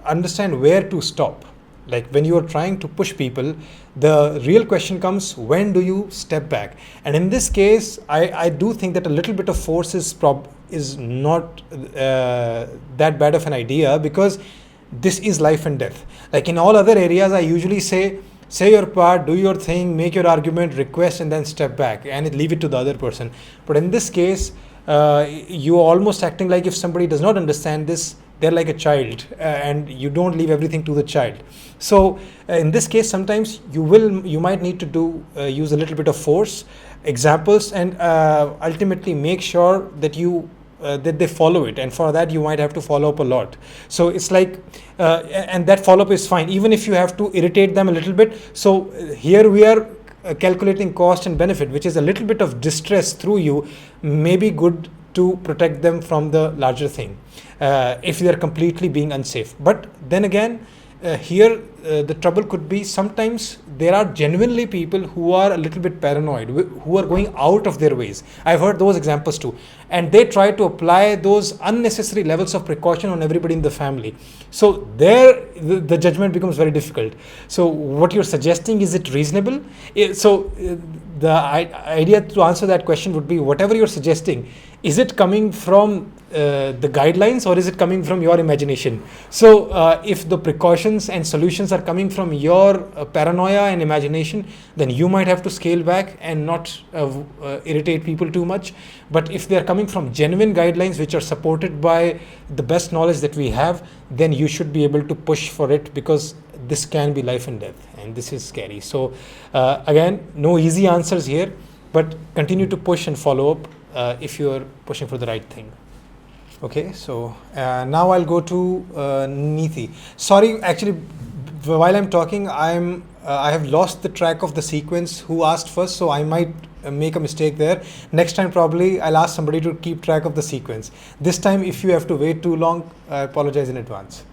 understand where to stop. Like when you are trying to push people, the real question comes, when do you step back? And in this case, I do think that a little bit of force is not that bad of an idea, because this is life and death. Like in all other areas, I usually say your part, do your thing, make your argument, request, and then step back and leave it to the other person. But in this case, you are almost acting like if somebody does not understand this, they're like a child, and you don't leave everything to the child. So in this case, sometimes you might need to use a little bit of force, examples, and ultimately make sure that that they follow it, and for that you might have to follow up a lot. So it's like and that follow up is fine even if you have to irritate them a little bit. So here we are calculating cost and benefit, which is a little bit of distress through you may be good to protect them from the larger thing, if they're completely being unsafe. But then again, here the trouble could be sometimes there are genuinely people who are a little bit paranoid, who are going out of their ways. I've heard those examples too, and they try to apply those unnecessary levels of precaution on everybody in the family. So there the judgment becomes very difficult. So what you're suggesting, is it reasonable? So the idea to answer that question would be, whatever you're suggesting, is it coming from the guidelines or is it coming from your imagination? So if the precautions and solutions are coming from your paranoia and imagination, then you might have to scale back and not irritate people too much. But if they're coming from genuine guidelines which are supported by the best knowledge that we have, then you should be able to push for it, because this can be life and death, and this is scary. So again, no easy answers here, but continue to push and follow up if you're pushing for the right thing. Okay, so now I'll go to Neeti. Sorry, actually, while I'm talking, I have lost the track of the sequence who asked first, so I might make a mistake there. Next time probably I'll ask somebody to keep track of the sequence. This time if you have to wait too long, I apologize in advance.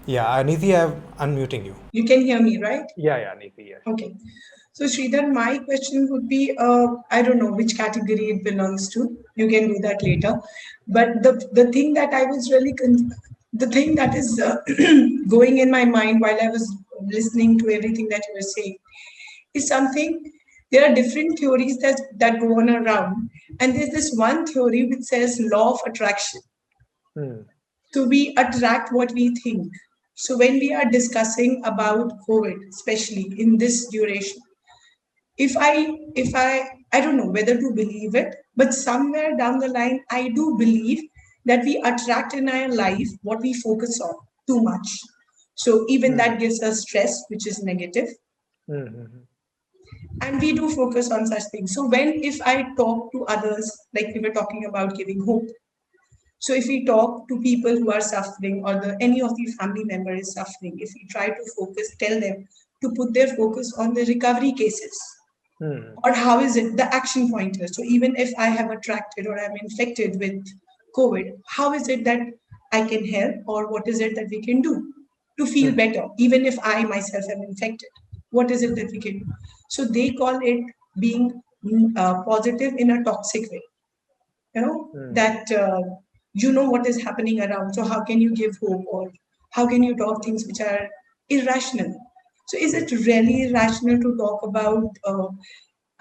Yeah, Neeti, I'm unmuting you. You can hear me, right? Yeah, Neeti, yeah. Okay. So Sridhar, my question would be, I don't know which category it belongs to. You can do that later. But the thing that I was really, the thing that is going in my mind while I was listening to everything that you were saying is something, there are different theories that go on around. And there's this one theory which says law of attraction. So we attract what we think. So when we are discussing about COVID, especially in this duration, if I don't know whether to believe it, but somewhere down the line, I do believe that we attract in our life what we focus on too much. So even that gives us stress, which is negative. And we do focus on such things. So if I talk to others, like we were talking about giving hope. So if we talk to people who are suffering, or any of the family member is suffering, if we try to tell them to put their focus on the recovery cases, or how is it, the action pointers. So even if I have attracted or I'm infected with COVID, how is it that I can help, or what is it that we can do to feel better, even if I myself am infected? What is it that we can do? So they call it being positive in a toxic way. That you know what is happening around. So how can you give hope, or how can you talk things which are irrational? So is it really irrational to talk about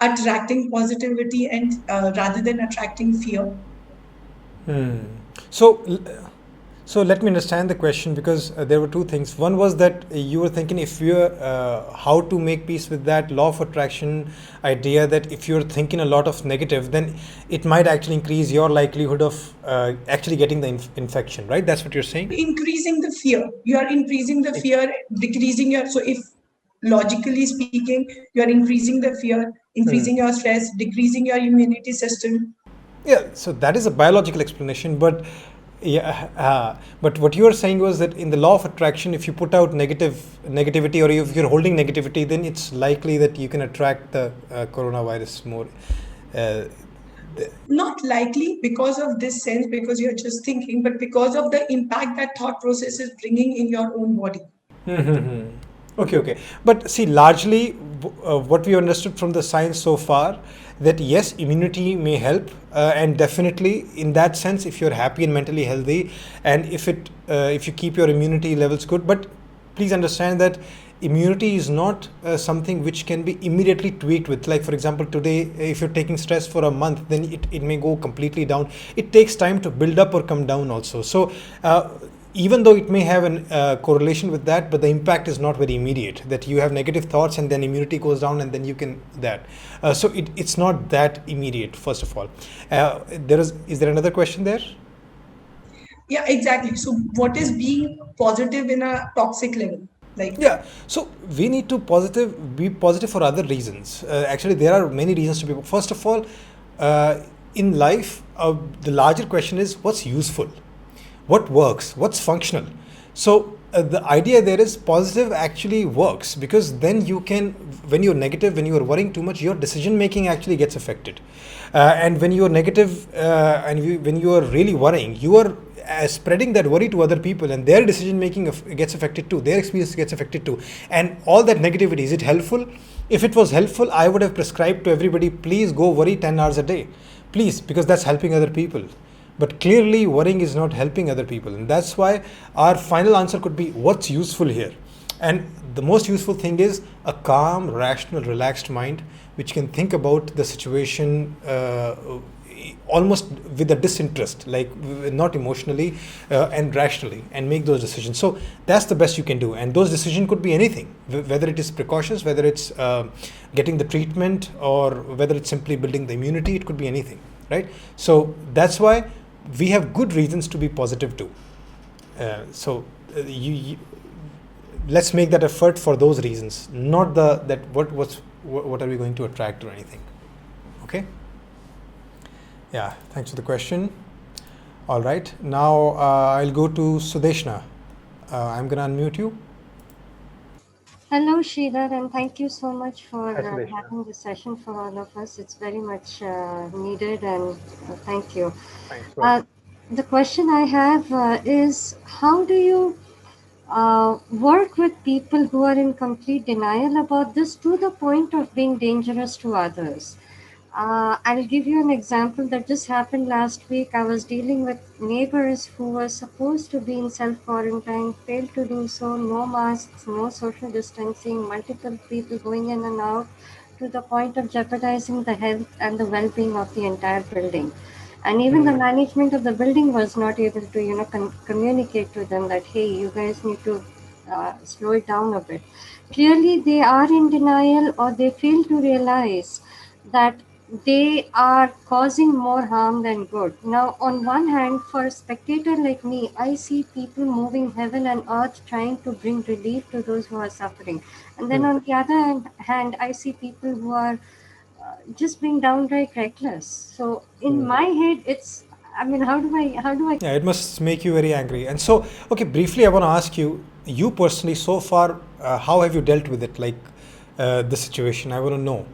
attracting positivity and rather than attracting fear? So So let me understand the question, because there were two things. One was that you were thinking if you're how to make peace with that law of attraction idea, that if you're thinking a lot of negative, then it might actually increase your likelihood of actually getting the infection, right? That's what you're saying? Increasing the fear. You are increasing the fear, decreasing your. So if logically speaking, you are increasing the fear, increasing your stress, decreasing your immunity system. Yeah, so that is a biological explanation, but but what you were saying was that in the law of attraction, if you put out negativity, or if you're holding negativity, then it's likely that you can attract the coronavirus more. Not likely because of this sense, because you're just thinking, but because of the impact that thought process is bringing in your own body. Okay. But see, largely what we understood from the science so far, that yes, immunity may help, and definitely in that sense, if you're happy and mentally healthy, and if you keep your immunity levels good. But please understand that immunity is not something which can be immediately tweaked with. Like for example, today, if you're taking stress for a month, then it may go completely down. It takes time to build up or come down also. So even though it may have a correlation with that, but the impact is not very immediate, that you have negative thoughts and then immunity goes down and then you can so it's not that immediate, first of all. Is there another question there? Yeah, exactly. So what is being positive in a toxic level? Like, yeah, so we need to be positive for other reasons. Actually, there are many reasons to be. First of all, in life, the larger question is what's useful, what works, what's functional. So the idea there is positive actually works, because then you can, when you're negative, when you are worrying too much, your decision making actually gets affected. And when you're negative when you are really worrying, you are spreading that worry to other people, and their decision making gets affected too, their experience gets affected too. And all that negativity, is it helpful? If it was helpful, I would have prescribed to everybody, please go worry 10 hours a day, please, because that's helping other people. But clearly worrying is not helping other people, and that's why our final answer could be what's useful here. And the most useful thing is a calm, rational, relaxed mind, which can think about the situation almost with a disinterest, like not emotionally and rationally, and make those decisions. So that's the best you can do, and those decisions could be anything, whether it is precautions, whether it's getting the treatment, or whether it's simply building the immunity. It could be anything, right? So that's why we have good reasons to be positive too. Let's make that effort for those reasons, not what are we going to attract or anything. Okay. Yeah, thanks for the question. All right, now I'll go to Sudeshna. I'm going to unmute you. Hello, Sridhar, and thank you so much for having this session for all of us. It's very much needed, and thank you. Thanks. The question I have is, how do you work with people who are in complete denial about this to the point of being dangerous to others? I'll give you an example that just happened last week. I was dealing with neighbors who were supposed to be in self-quarantine, failed to do so, no masks, no social distancing, multiple people going in and out, to the point of jeopardizing the health and the well-being of the entire building. And even the management of the building was not able to, communicate to them that, hey, you guys need to slow it down a bit. Clearly, they are in denial, or they fail to realize that they are causing more harm than good. Now, on one hand, for a spectator like me, I see people moving heaven and earth trying to bring relief to those who are suffering. And then on the other hand, I see people who are just being downright reckless. So in my head, how do I? Yeah, it must make you very angry. And so, okay, briefly, I want to ask you, personally, so far, how have you dealt with it? Like the situation, I want to know.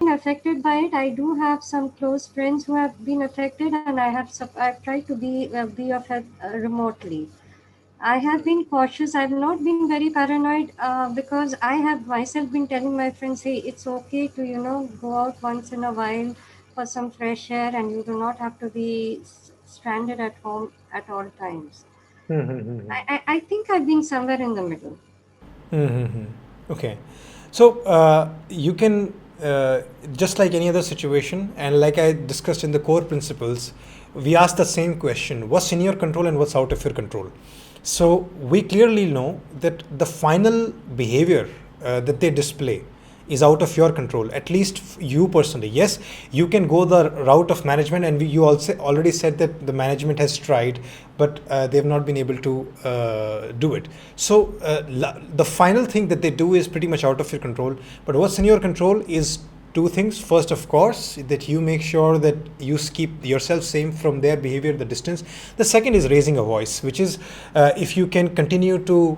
Affected by it. I do have some close friends who have been affected, and I've tried to be of help remotely. I have been cautious. I've not been very paranoid because I have myself been telling my friends, hey, it's okay to go out once in a while for some fresh air, and you do not have to be stranded at home at all times. I think I've been somewhere in the middle. Okay, so you can just like any other situation, and like I discussed in the core principles, we ask the same question: what's in your control and what's out of your control? So we clearly know that the final behavior that they display is out of your control, at least you personally. Yes, you can go the route of management, and you also already said that the management has tried, but they've not been able to do it. So the final thing that they do is pretty much out of your control. But what's in your control is two things. First, of course, that you make sure that you keep yourself safe from their behavior, the distance. The second is raising a voice, which is if you can continue to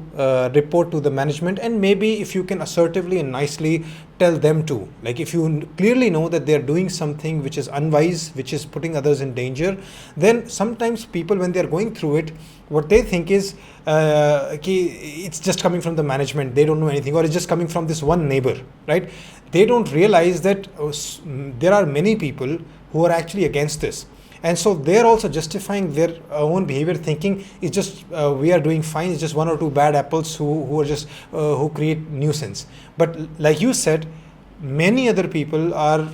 report to the management, and maybe if you can assertively and nicely tell them to, like if you clearly know that they're doing something which is unwise, which is putting others in danger, then sometimes people, when they're going through it, what they think is it's just coming from the management, they don't know anything, or it's just coming from this one neighbor, right? They don't realize that there are many people who are actually against this, and so they're also justifying their own behavior, thinking it's just we are doing fine, it's just one or two bad apples who are just who create nuisance. But like you said, many other people are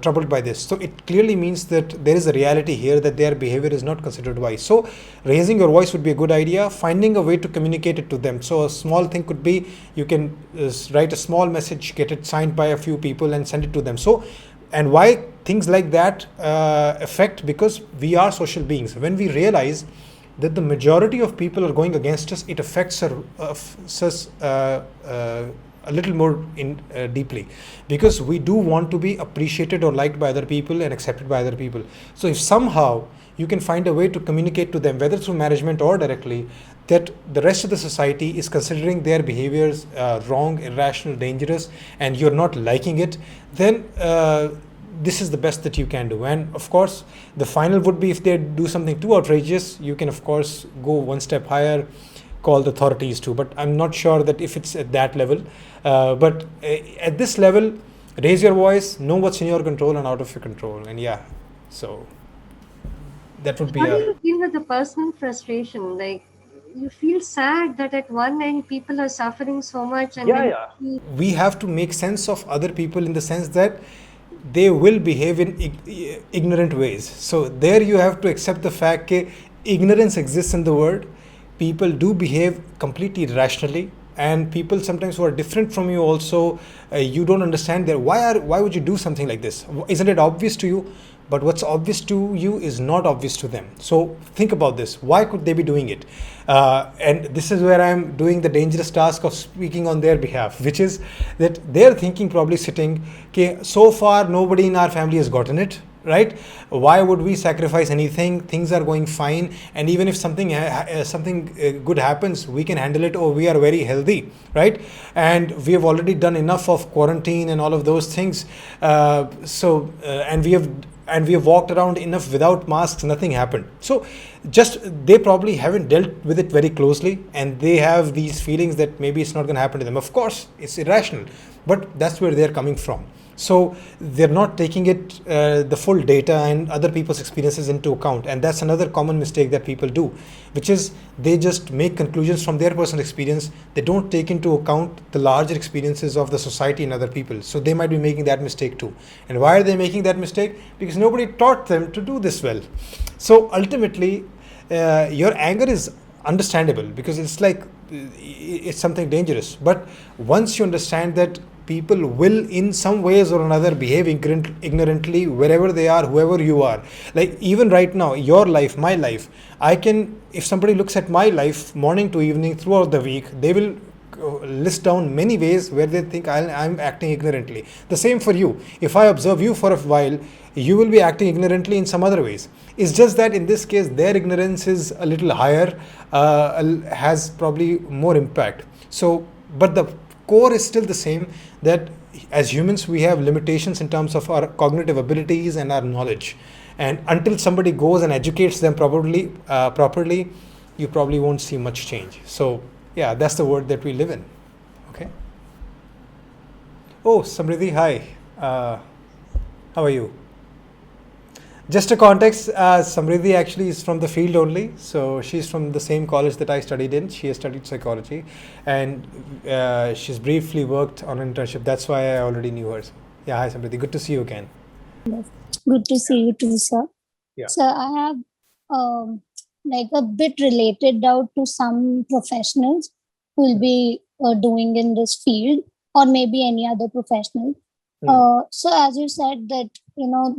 troubled by this. So it clearly means that there is a reality here, that their behavior is not considered wise. So raising your voice would be a good idea, finding a way to communicate it to them. So a small thing could be, you can write a small message, get it signed by a few people and send it to them. So, and why things like that affect? Because we are social beings. When we realize that the majority of people are going against us, it affects us a little more deeply, because we do want to be appreciated or liked by other people and accepted by other people. So if somehow you can find a way to communicate to them, whether through management or directly, that the rest of the society is considering their behaviors wrong, irrational, dangerous, and you're not liking it, then this is the best that you can do. And of course, the final would be, if they do something too outrageous, you can of course go one step higher, call the authorities too. But I'm not sure that if it's at that level. But at this level, raise your voice, know what's in your control and out of your control. And yeah, so that would be. How do you deal with the personal frustration? Like, you feel sad that at one end people are suffering so much, and we have to make sense of other people, in the sense that they will behave in ignorant ways. So there you have to accept the fact that ignorance exists in the world. People do behave completely irrationally, and people sometimes who are different from you also, you don't understand their why would you do something like this? Isn't it obvious to you? But what's obvious to you is not obvious to them. So think about this. Why could they be doing it? And this is where I'm doing the dangerous task of speaking on their behalf, which is that they're thinking, probably sitting, okay, so far nobody in our family has gotten it, right? Why would we sacrifice anything? Things are going fine, and even if something good happens, we can handle it, or we are very healthy, right? And we have already done enough of quarantine and all of those things. And we have walked around enough without masks, nothing happened. So just, they probably haven't dealt with it very closely, and they have these feelings that maybe it's not going to happen to them. Of course, it's irrational, but that's where they're coming from. So they're not taking it, the full data and other people's experiences into account. And that's another common mistake that people do, which is they just make conclusions from their personal experience. They don't take into account the larger experiences of the society and other people. So they might be making that mistake too. And why are they making that mistake? Because nobody taught them to do this well. So ultimately, your anger is understandable, because it's like, it's something dangerous. But once you understand that people will in some ways or another behave ignorantly wherever they are, whoever you are, like even right now, your life, my life, if somebody looks at my life morning to evening throughout the week, they will list down many ways where they think I'm acting ignorantly. The same for you. If I observe you for a while, you will be acting ignorantly in some other ways. It's just that in this case, their ignorance is a little higher, has probably more impact. So, but the core is still the same, that as humans, we have limitations in terms of our cognitive abilities and our knowledge. And until somebody goes and educates them properly, you probably won't see much change. So yeah, that's the world that we live in. Okay. Oh, Samriddhi, hi. How are you? Just a context, Samriddhi actually is from the field only. So she's from the same college that I studied in. She has studied psychology, and she's briefly worked on an internship. That's why I already knew her. Yeah, hi Samriti. Good to see you again. Good to see you too, sir. Yeah. So I have like a bit related doubt to some professionals who will be doing in this field, or maybe any other professional. So as you said that,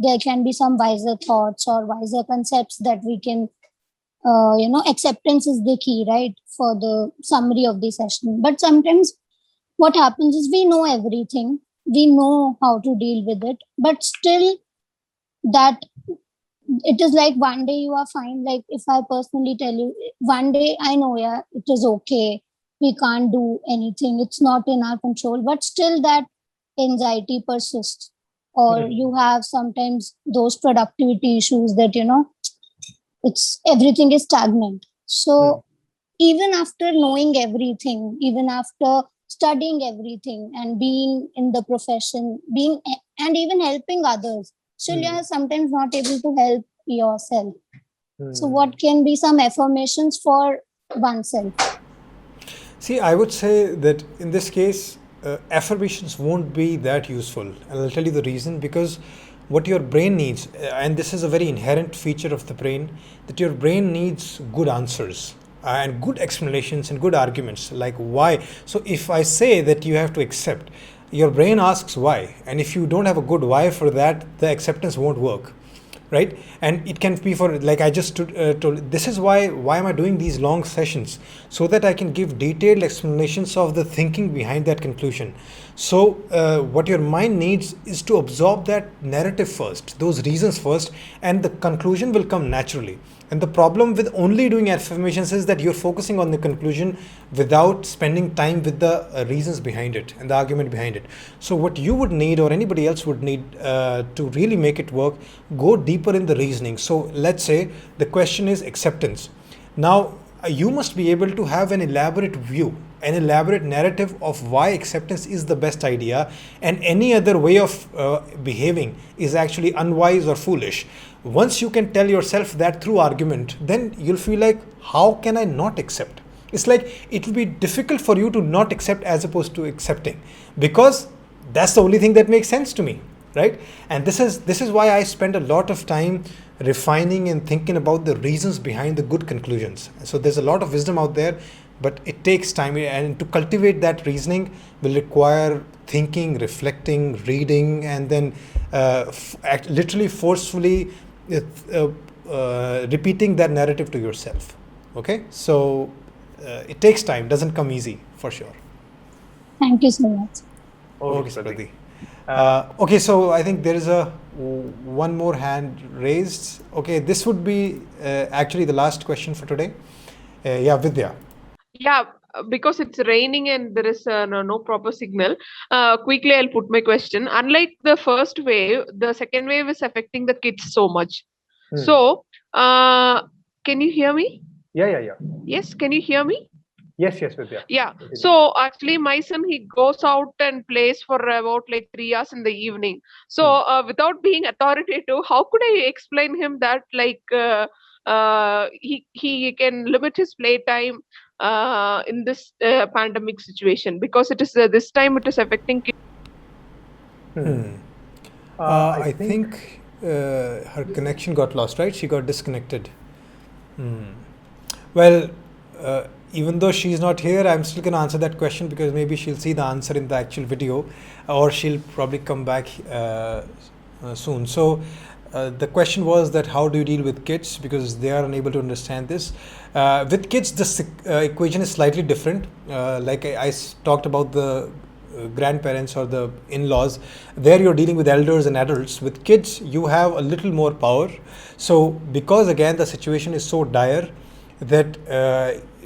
there can be some wiser thoughts or wiser concepts that we can, acceptance is the key, right, for the summary of the session. But sometimes what happens is we know everything, we know how to deal with it, but still that it is like one day you are fine. Like if I personally tell you, one day I know, yeah, it is okay, we can't do anything, it's not in our control, but still that anxiety persists. Or you have sometimes those productivity issues that, it's everything is stagnant. So even after knowing everything, even after studying everything and being in the profession, being and even helping others, still you are sometimes not able to help yourself. So what can be some affirmations for oneself? See, I would say that in this case, affirmations won't be that useful. And I'll tell you the reason, because what your brain needs, and this is a very inherent feature of the brain, that your brain needs good answers and good explanations and good arguments, like why. So if I say that you have to accept, your brain asks why, and if you don't have a good why for that, the acceptance won't work, right? And it can be for, like I just told, this is why am I doing these long sessions, so that I can give detailed explanations of the thinking behind that conclusion. So what your mind needs is to absorb that narrative first, those reasons first, and the conclusion will come naturally. And the problem with only doing affirmations is that you're focusing on the conclusion without spending time with the reasons behind it and the argument behind it. So what you would need, or anybody else would need to really make it work, go deeper in the reasoning. So let's say the question is acceptance. Now you must be able to have an elaborate view, an elaborate narrative of why acceptance is the best idea, and any other way of behaving is actually unwise or foolish. Once you can tell yourself that through argument, then you'll feel like, how can I not accept? It's like it will be difficult for you to not accept as opposed to accepting, because that's the only thing that makes sense to me, right? And this is why I spend a lot of time refining and thinking about the reasons behind the good conclusions. So there's a lot of wisdom out there, but it takes time, and to cultivate that reasoning will require thinking, reflecting, reading, and then literally forcefully repeating that narrative to yourself. Okay, so it takes time, doesn't come easy for sure. Thank you so much. Okay, Smriti. Okay, so I think there is one more hand raised. Okay, this would be actually the last question for today. Yeah, Vidya. Yeah, because it's raining and there is no proper signal. Quickly, I'll put my question. Unlike the first wave, the second wave is affecting the kids so much. So, can you hear me? Yeah. Yes, can you hear me? Yes, Vidya. Yeah. So actually, my son, he goes out and plays for about like 3 hours in the evening. So without being authoritative, how could I explain him that like he can limit his playtime in this pandemic situation, because it is this time it is affecting kids. I think her connection got lost, right? She got disconnected. Well, even though she's not here, I'm still going to answer that question, because maybe she'll see the answer in the actual video, or she'll probably come back soon. So the question was that how do you deal with kids, because they are unable to understand this. With kids, this equation is slightly different. Like I talked about the grandparents or the in-laws, there you're dealing with elders and adults. With kids, you have a little more power. So because again the situation is so dire that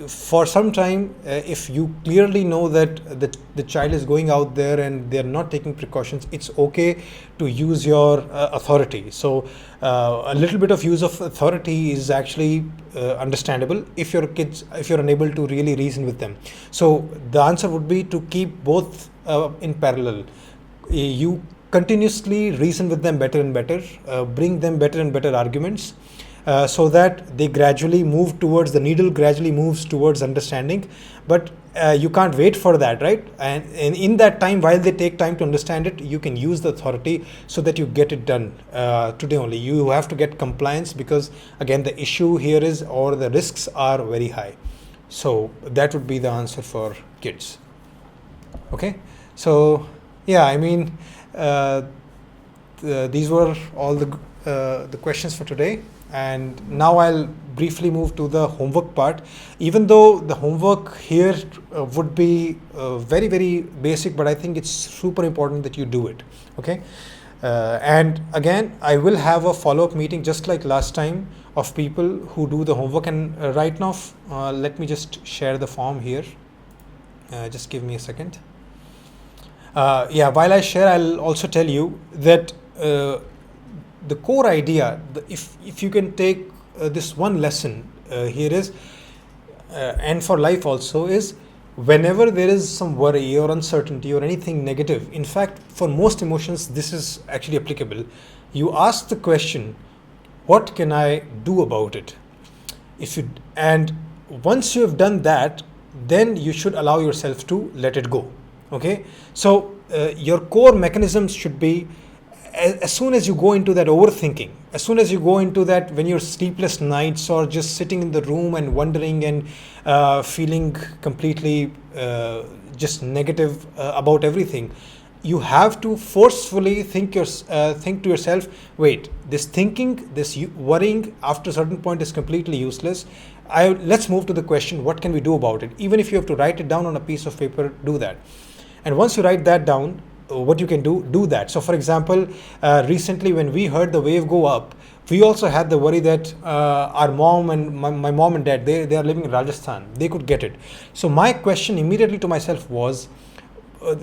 for some time, if you clearly know that the child is going out there and they're not taking precautions, it's okay to use your authority. So a little bit of use of authority is actually understandable if you're unable to really reason with them. So the answer would be to keep both in parallel. You continuously reason with them better and better, bring them better and better arguments. so that they gradually move towards, the needle gradually moves towards understanding. But you can't wait for that, right? And in that time, while they take time to understand it, you can use the authority so that you get it done today only. You have to get compliance, because again, the issue here is, or the risks are very high. So that would be the answer for kids. Okay, so yeah, I mean, these were all the questions for today. And now I'll briefly move to the homework part. Even though the homework here would be very, very basic, but I think it's super important that you do it. Okay. And again, I will have a follow-up meeting just like last time of people who do the homework. And right now, let me just share the form here. Just give me a second. Yeah, while I share, I'll also tell you that the core idea, if you can take this one lesson here is, and for life also, is whenever there is some worry or uncertainty or anything negative, in fact, for most emotions, this is actually applicable. You ask the question, what can I do about it? And once you have done that, then you should allow yourself to let it go. Okay, so your core mechanisms should be, as soon as you go into that overthinking, as soon as you go into that, when you're sleepless nights or just sitting in the room and wondering and feeling completely just negative about everything, you have to forcefully think to yourself, wait, this thinking, this worrying after a certain point is completely useless. Let's move to the question, what can we do about it? Even if you have to write it down on a piece of paper, do that. And once you write that down, what you can do that. So for example, recently when we heard the wave go up, we also had the worry that our mom and my mom and dad, they are living in Rajasthan, they could get it. So my question immediately to myself was,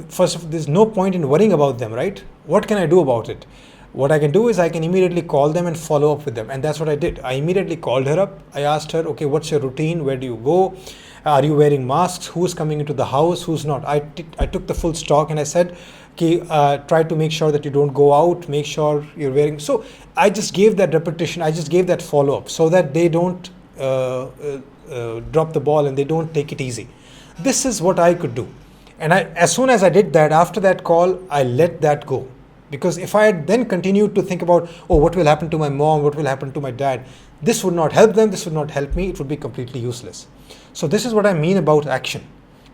first of all, there's no point in worrying about them, right? What can I do about it? What I can do is I can immediately call them and follow up with them. And that's what I did. I immediately called her up. I asked her, okay, what's your routine? Where do you go? Are you wearing masks? Who's coming into the house? Who's not? I took the full stock and I said, okay, try to make sure that you don't go out. Make sure you're wearing. So I just gave that repetition. I just gave that follow up so that they don't drop the ball and they don't take it easy. This is what I could do. And as soon as I did that, after that call, I let that go. Because if I had then continued to think about, oh, what will happen to my mom? What will happen to my dad? This would not help them. This would not help me. It would be completely useless. So this is what I mean about action.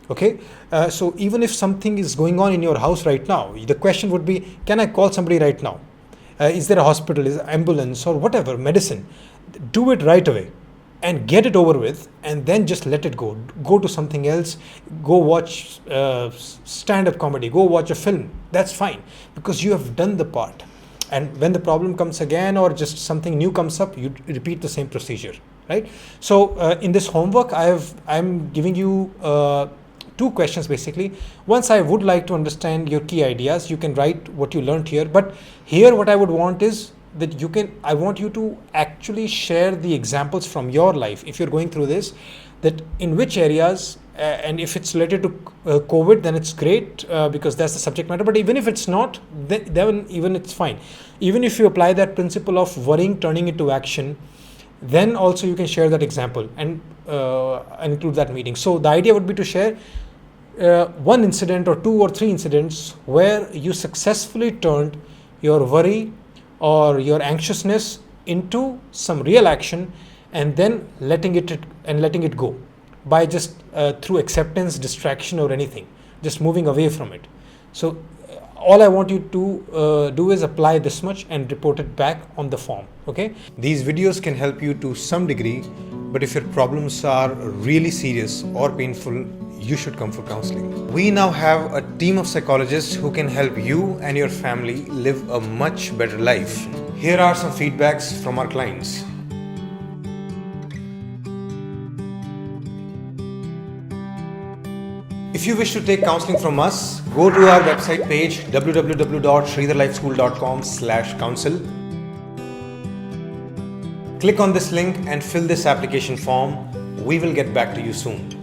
Okay. So even if something is going on in your house right now, the question would be, can I call somebody right now? Is there a hospital, is there an ambulance or whatever, medicine? Do it right away and get it over with, and then just let it go. Go to something else. Go watch stand-up comedy. Go watch a film. That's fine, because you have done the part. And when the problem comes again or just something new comes up, you repeat the same procedure, right? So in this homework, I'm giving you 2 questions basically. Once, I would like to understand your key ideas. You can write what you learned here, but here what I would want is that I want you to actually share the examples from your life. If you're going through this, that in which areas, and if it's related to COVID, then it's great because that's the subject matter. But even if it's not, then even it's fine. Even if you apply that principle of worrying turning into action, then also you can share that example and include that meeting. So the idea would be to share one incident or 2 or 3 incidents where you successfully turned your worry or your anxiousness into some real action, and then letting it go by just through acceptance, distraction or anything, just moving away from it. So all I want you to do is apply this much and report it back on the form. Okay, these videos can help you to some degree, but if your problems are really serious or painful, you should come for counseling. We now have a team of psychologists who can help you and your family live a much better life. Here are some feedbacks from our clients. If you wish to take counseling from us, go to our website page www.sridharlifeschool.com/counsel. Click on this link and fill this application form. We will get back to you soon.